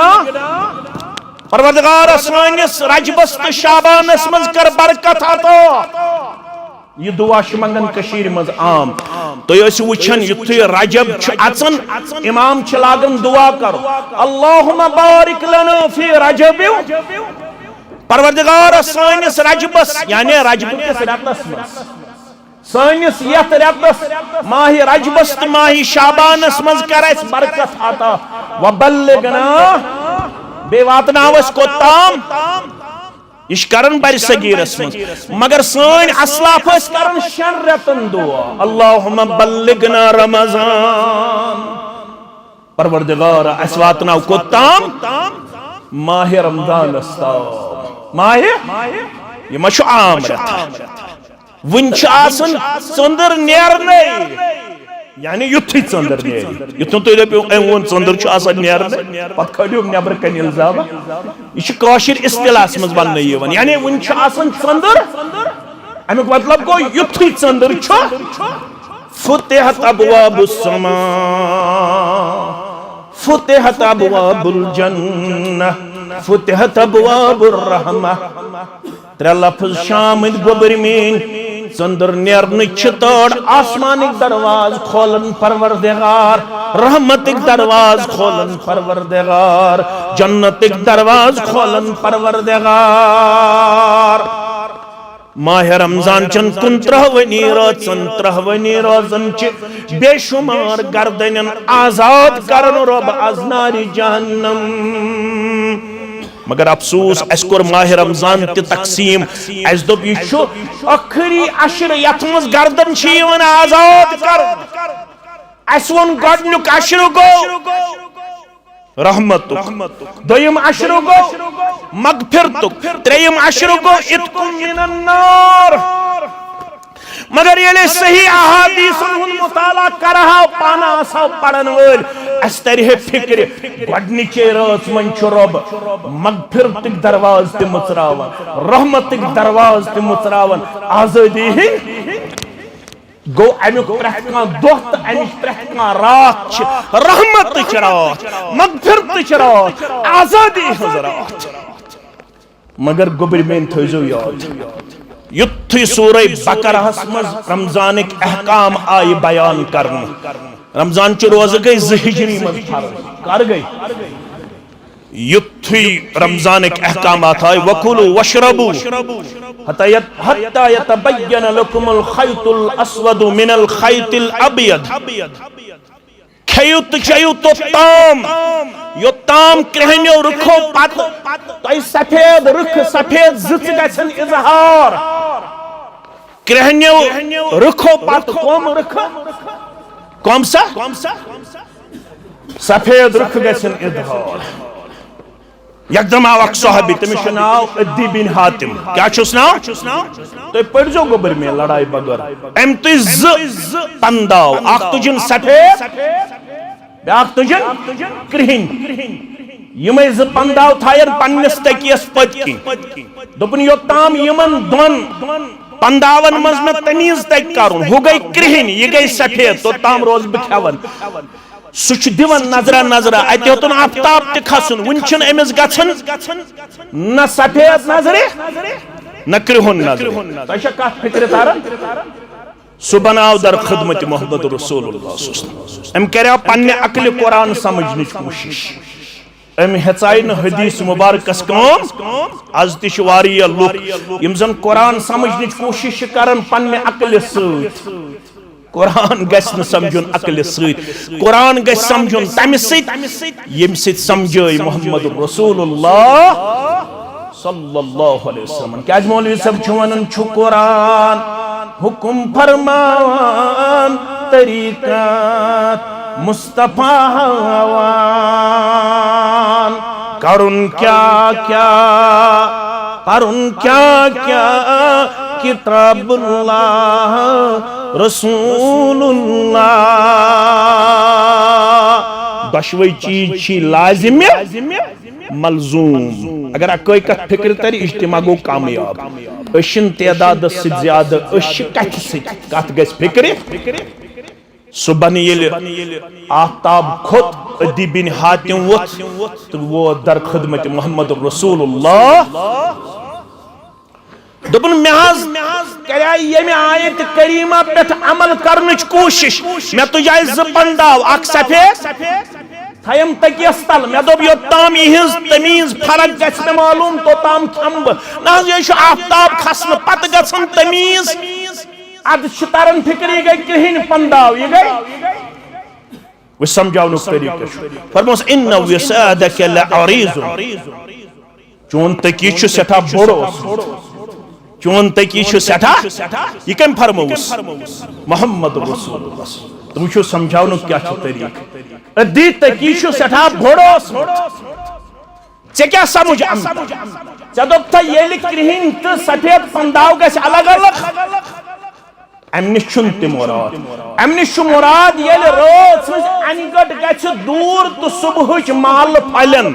परवरदिगार सानिस रजबस तो शाबानस मज कर बरकत अता। यह दुआ मंगन कशीर मज आम। तो वुचन युथ रजब अचन इमाम लागन दुआ करो अल्लाहुम्मा बारिक लना फी रजब। परवरदिगार सानिस रजबस यानी रजब किस रतस मज सानिस यथ रतस माह रजबस तो माह शाबानस मज कर बरकत अता। वबल्लिगना बे वातनावस कोताम इश करन बर सगीरस मज मगर सन असलाफ करन 6 रतन दुआ अल्लाहुम्मा बल्लिगना रमजान। परवरदिगार अस वातनाव कोताम माह रमजान माह यह मा आम रत वन चंदर नेरने यानी युथी चंदर नेर युथन तुम दपो वो चंदर नेरने पे खड़ो नबर कन इल्जाम यह इस्तिलास मज वन यानी वन चंदर अमुक मतलब गो युथी चंदर फुतिहत अबवाबुस समा फुतिहत अबवाबुल जन्नह फुतिहत अबवाबुर रहमह। 3 लफ्ज शामिल गोबर मीन चंदर नेरन तोड़ आसमानिक दरवाज खोलन परवरदिगार रहमतिक दरवाज खोलन परवरदिगार जन्नतिक दरवाज खोलन परवरदिगार। माह रमजान चन 29 वनी रोचन 3 वनी रोजन बेशुमार गर्दन आजाद करन रब अजनारी जहन्नम। मगर अफसोस अस कोर माह रमजान ते तकसीम अस दोप यह आखिरी अशर यथ मज गर्दन आजाद कर अस वोन गोडनुक अशर गो रहमतुक दोयम अशर गो मगफिरतुक त्रेयम अशर गो इत्कुम मिनन नार। मगर ये सही अहादीसन हुन मुताला करहा पाना आसा पढ़न वल अस तरह फिक्र गडनिचे रात मन रब मगफिरतिक दरवाज ते मुचरावन रहमतिक दरवाज ते मुचरावन आजादी गो अमुक प्रथ दोह तो अमिच प्रथ रात रहमत रात मगफिरत रात आजादी हज रात। मगर गोबर मेन थो याद युथ सूरह बकरहस मज रमजानिक अहकाम आय बयान करन। रमजान च रोज गई 2 हिजरी मज कर गई युथ रमजानिक अहकामात आय वकुलु वशरबु हत्ता यतबय्यन लकुमुल खैतुल अस्वदु मिनल खैतिल अबयद। खेयु तो चेयु तो ताम यो ताम क्रहन्यो रुखो पत तो सफेद रुख सफेद जिच गछन इजहार क्रहन्यो रुखो पत कौम रुख कौम सा सफेद रुख गछन इजहार। यकदम आव अक सहाबी तमिस नाव अद्दी बिन हातिम क्या छुस नाव तो पढ़जो गोबर में लड़ाई बगर अम तु ज पंदाव अख तुजन सफेद ब्याख तुजन क्रिहिन यमे ज पंदाव थायन पन्नस तकियस पतकि दोपन योताम यमन दोन पंदावन मज में तमीज तक करुन हु गई क्रिहिन यह गई सफेद तो ताम रोज बिखावन सुच दिवन नजरा नजरा अत होतन आफ्ताब त खसन वुन अमिस गछन न सफेद नजरे न क्रिहुन नजरे तशा कत फिक्र तारन सु बनाव दर खिदमत मोहम्मद रसूलुल्लाह अम कर पन्ने अकल कुरान समझने कोशिश अम हेचाई न हदीस मुबारकस कम आज तिश वारिया लोक यम जन कुरान समझने कोशिश करन पन्ने अकल सत कुरान गस न समझुन अकल सत कुरान गस समझुन तमि सत यम सत समझाई मोहम्मद रसूलुल्लाह सल्लल्लाहु अलैहि वसल्लम। क्या मौलवी सब वनन छु कुरान हुकुम फरमान तरीका मुस्तफा हवान करुन क्या क्या परुन क्या क्या किताबुल्लाह रसूलुल्लाह। दशवई चीज छी लाजिम मलजूम अगर कोई कत फिक्र तर इज्तिमा गो कामयाब अशन तदाद से ज्यादा कत कत गस फिक्र सुबह आफ्ताब खोत अदी बिन हातिम वोथ तो वो दर खिदमत मोहम्मद रसूलुल्लाह दोपन मे ये आयत करीमा पे अमल करने कोशिश मे तुझे पंडाव अख सफेद थयम तकियस तल मे दोप योत्ताम यहज तमीज फर्क गछ मालूम तोताम खम ना ये आफ्ताब खसन पत गछन तमीज अद तरन फिक्र ये गई कहीं पंडाव ये गई वो समझाने तरीका फरमोस इन्ना विसादक लअरीज़ चोन तकी सठा बड़ो चोन तकी सठा ये कम फरमोस मोहम्मद रसूलुल्लाह तो वो समझाने क्या तरीका अदी तकी सठा बड़ो चे क्या समझ चे दोप ये कहीं तो सफेद पंडाव गछ अलग अलग अमनिश मुराद अमनिश मुराद ये रात अनगट गछ दूर तो सुबह माल फलन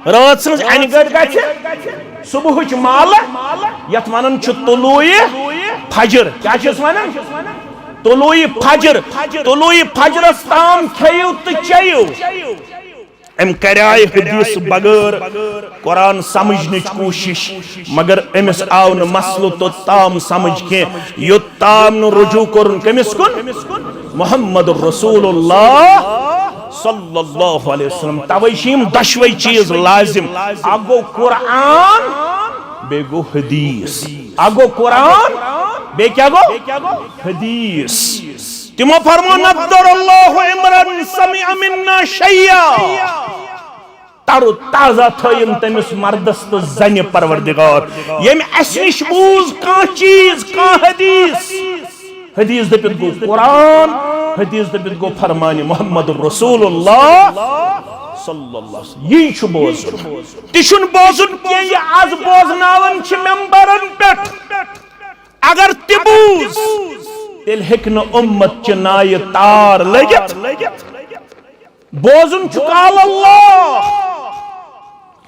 रात अनगट गछ सुबह माल यथ वन तुलूए फजर क्या वन तुलूए फजरस ताम खेयु तो चेयु अम कराय हदीस बगैर कुरान समझने कोशिश मगर अमिस आव न मसलो तो ताम समझ के योत्ताम न रुजू करन कमिस कुन मोहम्मद रसूलुल्लाह सल्लल्लाहु अलैहि वसल्लम तवैशीम दशवै चीज लाजिम आगो कुरान बेगो हदीस आगो कुरान बे क्या गो हदीस तिमो फरमो नद्दरल्लाहु इमरन समिअ मिन्ना शैया तारो ताजा थयम तमिस मर्दस तो जन परवरदिगार यम असनिश बूज का चीज का हदीस दपित गो कुरान हदीस दपित गो फरमान मोहम्मद रसूलुल्लाह सल्लल्लाहु अलैहि वसल्लम ये छु बोजुन तिशुन बोजुन के ये आज बोजनावन छ मेंबरन पेट अगर तिबूज तेल हेकन उम्मत च नाय तार लगित बोजुन चुकाल अल्लाह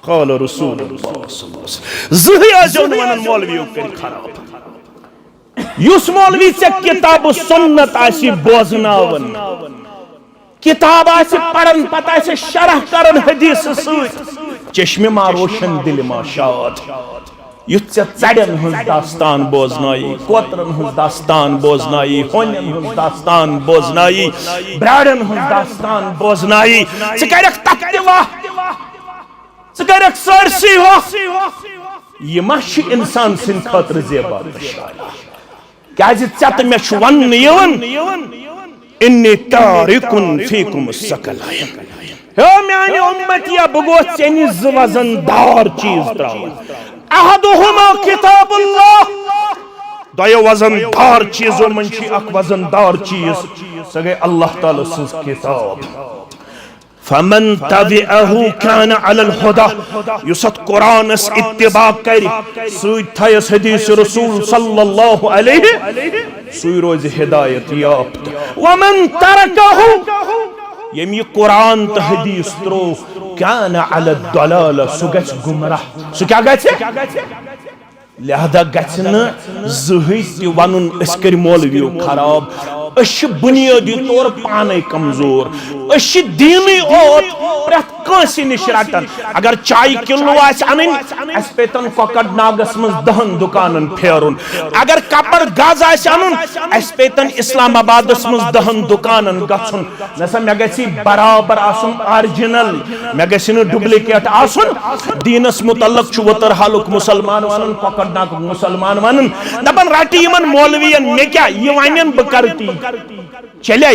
क़ाल रसूलुल्लाह सल्लल्लाहु अलैहि वसल्लम ज़हिया जौन वनन मौलवी कर खराब युस मौलवी से किताब सुन्नत आसी बोजनावन किताब आसी पढ़न पता आसी शरह करन हदीस सत चश्मे मा रोशन दिल मा शाद युत चड़न हज दास्तान बोजनाई कोतरन हज दास्तान बोजनाई होनन हज दास्तान बोजनाई ब्राडन हज दास्तान बोजनाई करक तकवा करक सरसी हो ये मश इंसान सिन खतर जेबा क्या चत मे वन इन्नी तारिकुन फीकुम सकलायम हे म्यानी उम्मतिया बगो चेनी वजनदार चीज त्रावन अहदुहुमा किताबुल्लाह दयो वजनदार चीजों मन छी अक वजनदार चीज सगे अल्लाह ताला सज किताब फमन तबिअहु कान अलल हुदा युसत कुरान अस इत्तिबा करि सुई थयस हदीस रसूल सल्लल्लाहु अलैहि सुई रोज हिदायत याफ्त वमन तरकहु यम कुरान तो हदीस त्रो कान अल दलाल सुगछ गुमराह सु क्या गछ लिहाजा गछन जहि वनुन अस्कर मौलवी खराब अश बुनियादी तौर पाने कमजोर अश दीनी ओत प्रत कांसी निश रटन अगर चाय किलो आस अनन अस पेतन कोकड़ नागस मज 10 दुकानन फेरुन अगर कपर गज आस अनन अस पेतन इस्लामाबादस मज 10 दुकानन गछुन नसा मे गछि बराबर आसुन ओरिजिनल मे गछि न डुप्लीकेट आसुन दीनस मुतल्लक छु वतर हालुक मुसलमान वनन कोकड़ नाग मुसलमान वनन दपन राटी यमन मौलवियन मे क्या ये वनन बकरती चले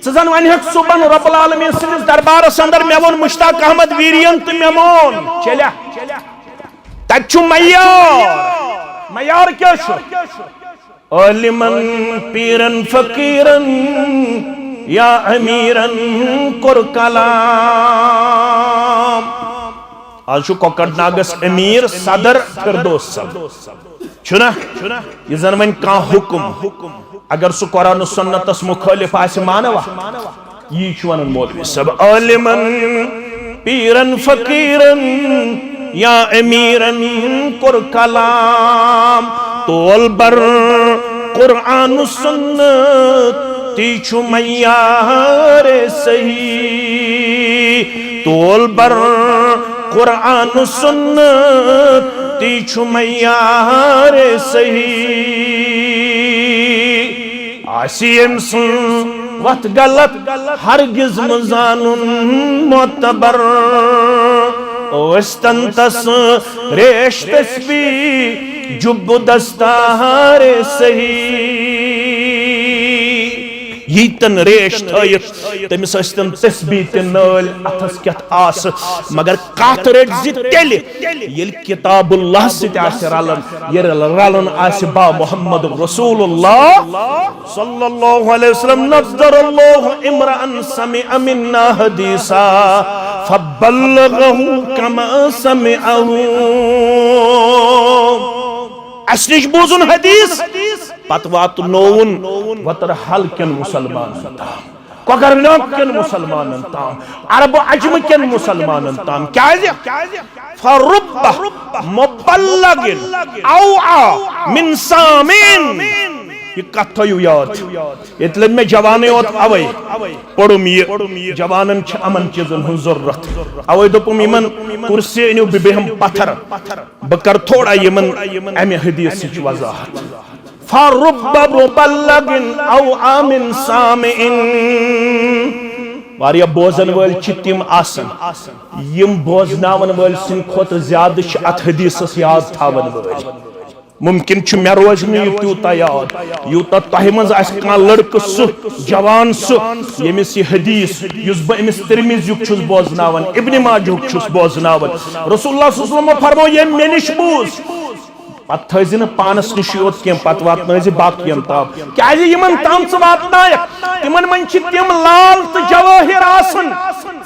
जन वन सुबह रब्बुल आलमीन सिंदिस दरबारस अंदर मे वोन मुश्ताक अहमद वीरियन तो मे मोन चले तछु मयार क्या आलिमन पीरन फकीरन या अमीरन कुर कलाम आज कोकड़नागस अमीर सदर फिरदौस छुना ये जन वन का हुक्म अगर सु कुरान सुन्नतस मुखालिफ आसि मानवा ये वन मौलवी सब आलिमन पीरन फकीरन या अमीरन कुर कलाम तोल बर कुरान सुन्नत ती छु मय्यार सही तोल बर कुरान सुन्नत ती छु मय्यार सही आसियम सुन वत गलत हरगिज मजानुन मोतबर ओस्तन तस रेश तस्बी जुब दस्तार सही यीतन रेश थयत तमिस अस्तन तस्बी ते नल अथस कत आस मगर कत रट जि तेल येल किताबुल्लाह सित आस रलन ये रलन आस बा मुहम्मद रसूलुल्लाह सल्लल्लाहु अलैहि वसल्लम नज़रल्लाहु इमरान समिअ मिन्ना हदीसा फबल्लगहु कमा समिअहु असनिश बोजुन हदीस पत वात नोवन वतर हल केन मुसलमान कोकरनाग केन मुसलमान ताम अरब अजम केन मुसलमान ताम क्या फरुब्ब मुबल्लगिन औआ मिन सामिन ये कथयु याद इतले में जवाने ओत अवै पड़ुम ये जवानन छ अमन चीजन हुन जरूरत अवै दोपुम यमन कुर्सी नु बिबेहम पत्थर बकर थोड़ा यमन एमे हदीस छ वजाहत फरुब्ब मुबल्लगिन औ आमिन सामिन वारिया बोजन वल छ तिम आसन यम बोजनावन वल सिन खोत ज्यादा छ अत हदीसस याद थावन वल मुमकिन छु मे रोज न यूता याद यूता तह मज आस का लड़क सु जवान सु यमिस ये हदीस युस ब इमिस तिरमिज़ी छुस बोजनावन इब्न माजुह छुस बोजनावन रसूलुल्लाह सल्लल्लाहु अलैहि वसल्लम फरमो ये मेनिश बूज पत थजिन पानस निश योत केम पत वातनाय बाकियन ताम क्या यमन ताम स वातनाय तिमन मन छ तिम लाल त जवाहिर आसन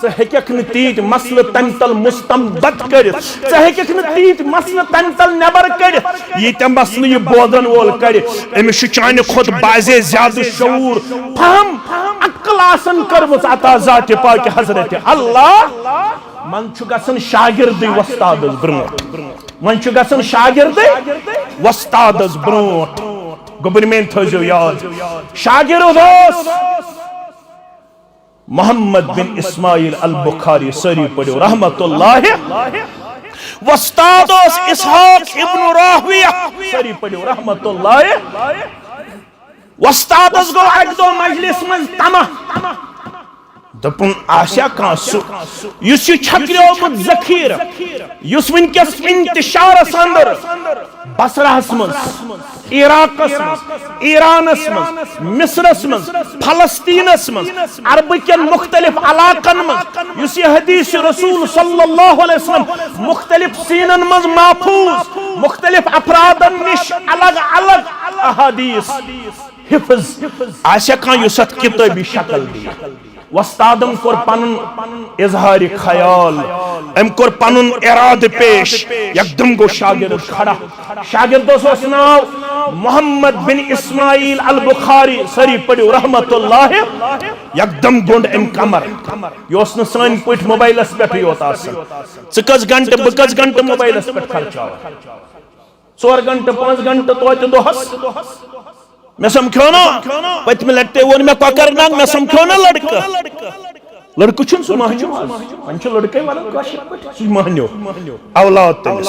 स हेकक न तीत मसल तंतल मुस्तंबत कर स हेकक न तीत मसल तंतल नेबर कर ये त मसल ये बोदन वोल कर एम छ चान खुद बाजे ज्यादा शऊर फहम अक्ल आसन करमस अता जात पाक हजरत अल्लाह मन छु गसन शागिर्द वस्ताद ब्रोट मन छु गसन शागिर्द वस्ताद ब्रोट गवर्नमेंट थजो याद शागिर्द मोहम्मद बिन इस्माइल अल बुखारी सरी पढ़ो रहमतुल्लाह वस्ताद इसहाक इब्न राहविया सरी पढ़ो रहमतुल्लाह वस्ताद गो एक दो मजलिस में तमा दपुन आशा कासु युस छक्रियोमुत जखीर युस वनकस इंतशारस अंदर बसराहस मज इराकस मज ईरानस मज मिस्रस मज फलस्तीनस मज अरब के मुख्तलिफ इलाकन मज युस हदीस रसूल सल्लल्लाहु अलैहि वसल्लम मुख्तलिफ सीनन मज महफूज मुख्तलिफ अफरादन निश अलग अलग अहादीस हिफ्ज आशा का युसत किताबी शक्ल दी वस्तादम कोर पनुन इजहार ख्याल एम कोर पनुन इराद पेश एकदम गो शागिर्द खड़ा शागिर्द दोस नाव मोहम्मद बिन इस्माइल अल बुखारी सरी पढ़ो रहमतुल्लाह एकदम गोंड एम कमर योस न सन पठ मोबाइलस पे योत आसन च कस घंटे ब कस घंटे मोबाइलस पे खर्चा 4 घंटे 5 घंटे तो दोहस मैं समझो ना पत्म लटते वो मैं कोकरनाग मैं समझो ना लड़क छुन सु महन्यो मन छ लड़के वाला काशिर पट सु महन्यो औलाद तमिस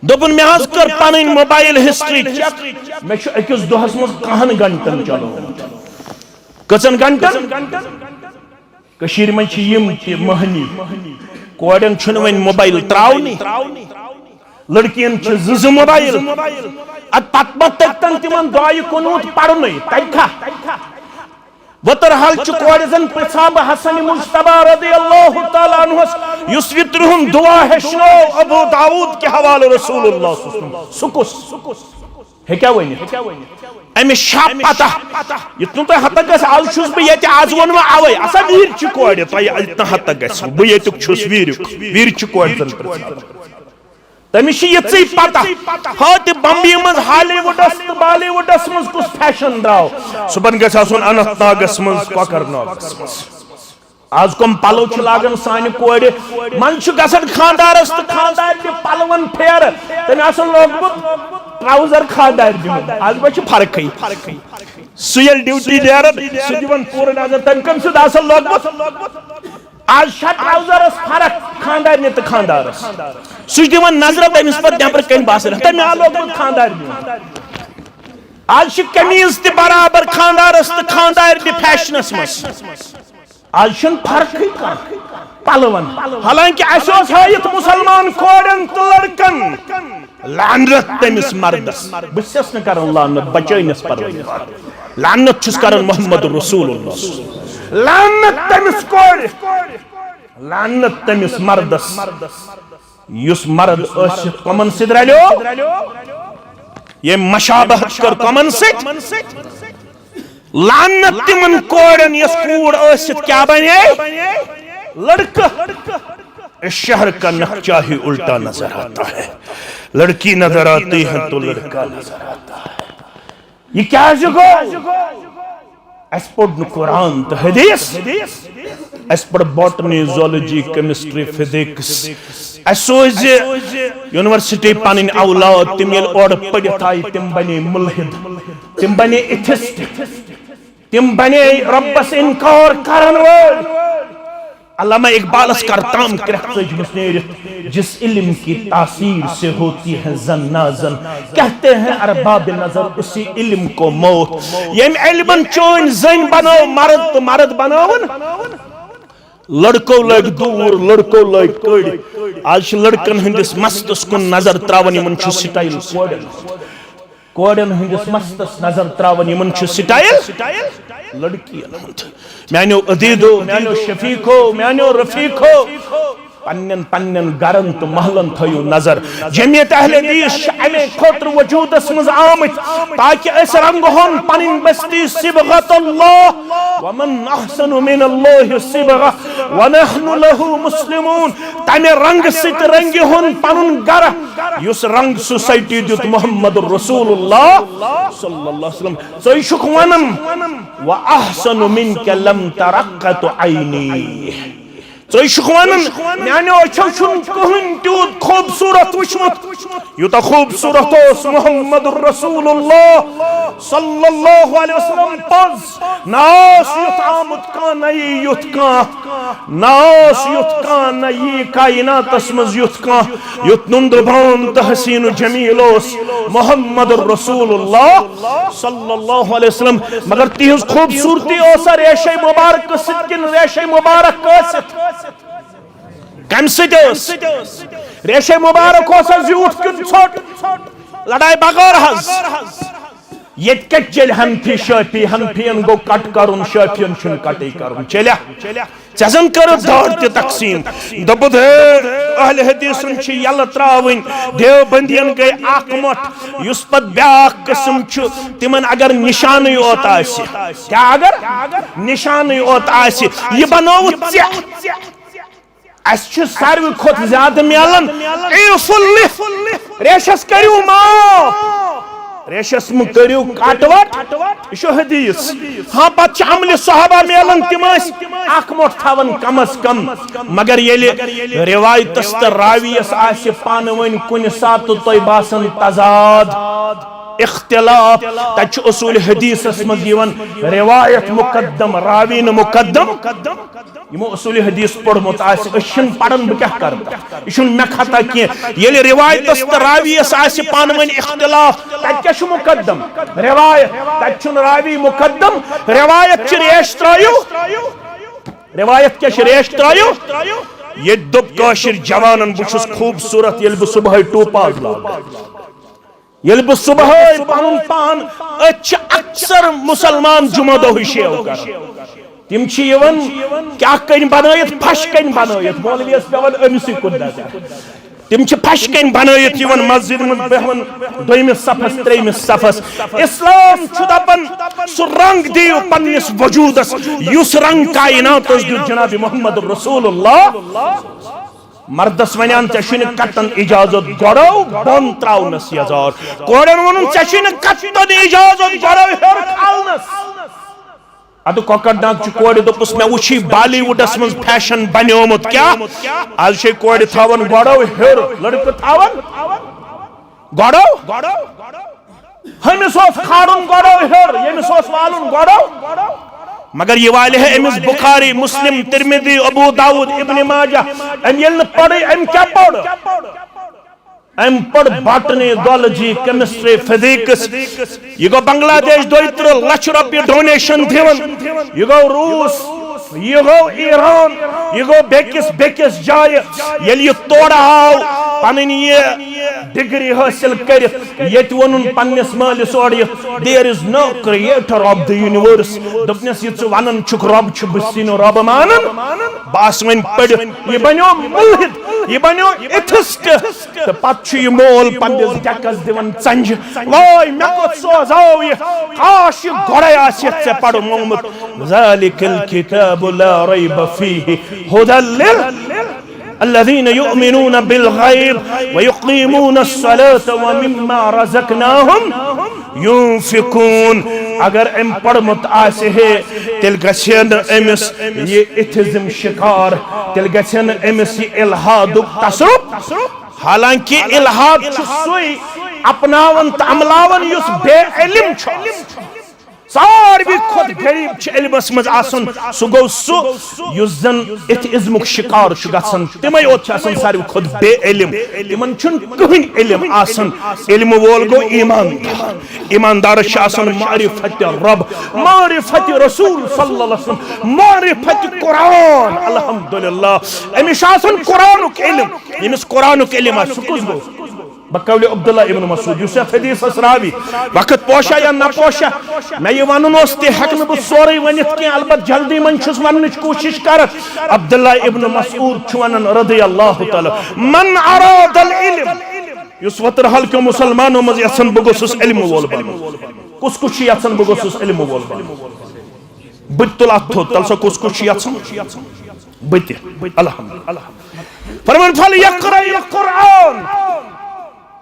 दोपन में हज कर पन मोबाइल हिस्ट्री चेक मैं छ अकिस दोहस मज कहन घंटन चलो कचन घंटन कशीर मन छ यम महनी कोडन छुन वन मोबाइल त्रावनी लड़कियन छ ज मोबाइल अत पत तन तिमन दुआय कुनूत पढ़ने तखा वतर हाल च कोडजन प्रसाब हसन मुज्तबा रदियल्लाहु तआला अन्हु युस वित्रहुम दुआ हेशनो अबू दाऊद के हवाले रसूलुल्लाह सल्लल्लाहु अलैहि वसल्लम सुकुस हे क्या वनी अमे शाप पता इतनु तो हत गस आज छुस बे यते आज वनवा आवै असा वीर च कोड तो इतना हत गस बे यतुक छुस वीर च कोडजन प्रसाब तमिश ये पता हाँ बम्बई मज हॉलीवुडस तो बॉलीवुडस मज कुछ फैशन द्राव सुबन गस आसुन अनंतनागस मज कोकरनागस मज आज कम पलो छ लागन सानि कोड मन छ गसन खानदारस तो खानदार के पलवन फेर तमे आसन लोगमत ट्राउजर खानदार दिवन आज बच फर्क सुयल ड्यूटी नेरन सु दिवन पूरा नजर तम कम सु असल लोगमत आज ट्राउजर फर्क खानदार ने तो खानदार सु दिवन नजर तमिस पर नबर कन बासन तम लोगमत खानदार दिवन आज कमीज ते बराबर खानदार तो खानदार दि फैशनस मस आज फर्क पलवन हालांकि हयत मुसलमान कोड़न तो लड़कन लानत तमिस मर्दस बस न कर लानत बचैनस परवरदिगार लानत छुस कर मोहम्मद रसूलुल्लाह लानत तमिस कोड़ लानत तमिस मर्दस युस मर्द असित कमन सिद रल्यो ये मशाबहत कर कमन सिद लानत तिमन कोड़न यस कूड़ असित क्या बने लड़का इस शहर का नक्शा ही उल्टा नजर आता है लड़की नजर आती है तो लड़का नजर आता है ये क्या जुगो अस पढ़ कुरान तो हदीस अस पढ़ botany zoology chemistry physics Asoj university पन औलाद तिम ये और पढ़ित आय तिम बने मुल्हिद तिम बने एथिस्ट तिम बने रब्बस इनकार करन वोल अल्लामा इकबालस करताम जिस इल्म की तासीर से होती है जन नाजन कहते हैं अरबाब नजर उसी इल्म को मौत यम इल्मन चोन जन बनो मर्द तो मर्द बनावन लड़को लग दूर लड़को लग कड़ आज लड़कन हंदिस मस्तस कुन नजर त्रावन यमन छु स्टाइल कोड़न हंदिस मस्तस नजर त्रावन यमन छु स्टाइल लड़कियन हुंद म्यानो अदीदो म्यानो शफीको म्यानो रफीको पन्नन पन्नन गरन तो महलन थयो नजर जमियत अहले हदीस अमे खोत्र वजूदस मज आमत ताकि अस रंग होन पनिन बस्ती सिबगतुल्लाह व मन अहसनु मिनल्लाह सिबगा व नहनु लहु मुस्लिमून तमे रंग सित रंग होन पनुन गर युस रंग सोसाइटी दुत मुहम्मदुर रसूलुल्लाह सल्लल्लाहु अलैहि वसल्लम सो शुक वनम व अहसनु मिनका लम तरक्कत ऐनी म्यानो अच्छो कहन तूत खूबसूरत वुचमुत यूता खूबसूरत मुहम्मद रसूलुल्लाह सल्लल्लाहु अलैहि वसल्लम पज नास युत आमुत का नई युत का नास युत का नई कायनात मज युत का युत नुंदबान तहसीन जमीलोस मुहम्मद रसूलुल्लाह सल्लल्लाहु अलैहि वसल्लम मगर तिहज खूबसूरती ओसा रेशे मुबारक सिद्किन रेशे मुबारक कसित कम रेशे मुबारक यूठ कि लड़ाई बगैर ये चल हनफी शफी हनफियन गो कट कर शफियन कटे कर चलिया चन कर दाड़ तकसीम दोपुत अहले हदीसन यल त्रावन देवबंदियन गई अख युस पत ब्याख किस्म तिमन अगर निशान योत क्या अगर निशान योत यह बनोव सारे खुद ज्यादा मिलन रेशस करू माफ रेशस करू कटवट यह हदीस हाँ पे अमल सहाबा मिलन तिम अख मोट थवन कम अज कम मगर ये रिवायतस तो रावियस पान वन कुन सात तुम बासन तजाद इख्तिलाफ तच उसूल हदीसस मज रिवायत मुकद्दम रावी न मुकद्दम यमो उसूल हदीस पढ़मुत पढ़न बह क्या कर यह मे खता कह रिवायतस तो रावियस पान वन इख्तिलाफ तत मुकद्दम रिवायत तत रावी मुकद्दम रिवायत रेश त्रयो रिवायत क्या रेश त्रयो ये दोप काशिर जवानन बुछुस खूबसूरत ये बह सुबह टोपाज लागा ये बह सुबह पन पान अक्सर मुसलमान जुमा दो शेव कर तिम क्या कन बनत फश कन बनत मौलवियस पेवन अमिस कुन तिम फश कन बनत मस्जिद मज बेहन दोमिस सफस त्रेमिस सफस इस्लाम दपन सह रंग दियो पन्निस वजूदस युस रंग कायनात दियो जनाब मुहम्मद रसूलुल्लाह मर्दस वनान ऐ कटन इजाजत गड़ो बन त्रावनस यजार कोड़न वन ऐ कटन इजाजत गड़ो हेर खालनस अद कोकरनाग कोड़ दोपस मे वुची बॉलीवुडस मज फैशन बनियोमुत क्या आज कोड़ थावन गड़ो हेर लड़क थावन गड़ो हमिस खाड़न गड़ो हेर यमिस वालुन गड़ो मगर ये वाले है अमिस बुखारी मुस्लिम तिरमिजी अबू दाऊद इब्न माजा अम ये पढ़े अम क्या पढ़ अम पढ़ बॉटनी जोलॉजी केमिस्ट्री फिजिक्स ये गो बांग्लादेश 2 लाख रुपये डोनेशन दिवन ये गो रूस ये गो ईरान ये गो बेकिस जाय ये तोड़ आव पन ये डिग्री हासिल कर वन पन्नस मालिस और there is no creator of the universe दपनस ये वन छुक रब बस रब मानन बस वन पढ़ ये बनो मुल्हिद ये बनो एथिस्ट तो पत ये मोल पन्नस डकस दिवन चंज वाय मे कोत सोजाव ये काश ये गड़े आसियत से पढ़ मोहम्मद ज़ालिकल किताब ला रैब फीहि हुदल الذين يؤمنون بالغيب ويقيمون الصلاة ومما رزقناهم ينفقون अगर अम पढ़मुत आसे है तेल गछन अमिस ये इथिज्म शिकार तेल गछन अमिस ये इल्हाद तसरुफ हालांकि इल्हाद सुई अपनावन अमलावन युस बेइल्म सारवी खुद गरीब इल्मस मज आसन सु गो सु युस जन इथिज्मुक शिकार गसन तिमै ओत सारवी खुद बेइल्म तिमन छुन कहीं इल्म आसन इल्म वोल गो ईमानदार आसन मारिफत रब मारिफत रसूल सल्लल्लाहु अलैहि वसल्लम मारिफत कुरान अल्हम्दुलिल्लाह अमिश आसन कुरानुक इल्म यमिस कुरानुक इल्म सु कुस गो बकौल अब्दुल्ला इब्न मसूद यूसुफ हदीस रावी वक्त पोशा या ना पोशा मैं ये वनुन हक न सोरे वनित के अलबत जल्दी मन छुस वन कोशिश कर अब्दुल्ला इब्न मसूद वन रदियल्लाहु तआला मन अरादल इल्म युस वतर हल के मुसलमानों मज यसन बगोसुस इल्म वोल बन कुछ यसन बगोसुस इल्म वोल बन बितुल अथो तलसो कुछ यसन बित अल्हम्दुलिल्लाह फरमान फल यक़रा कुरान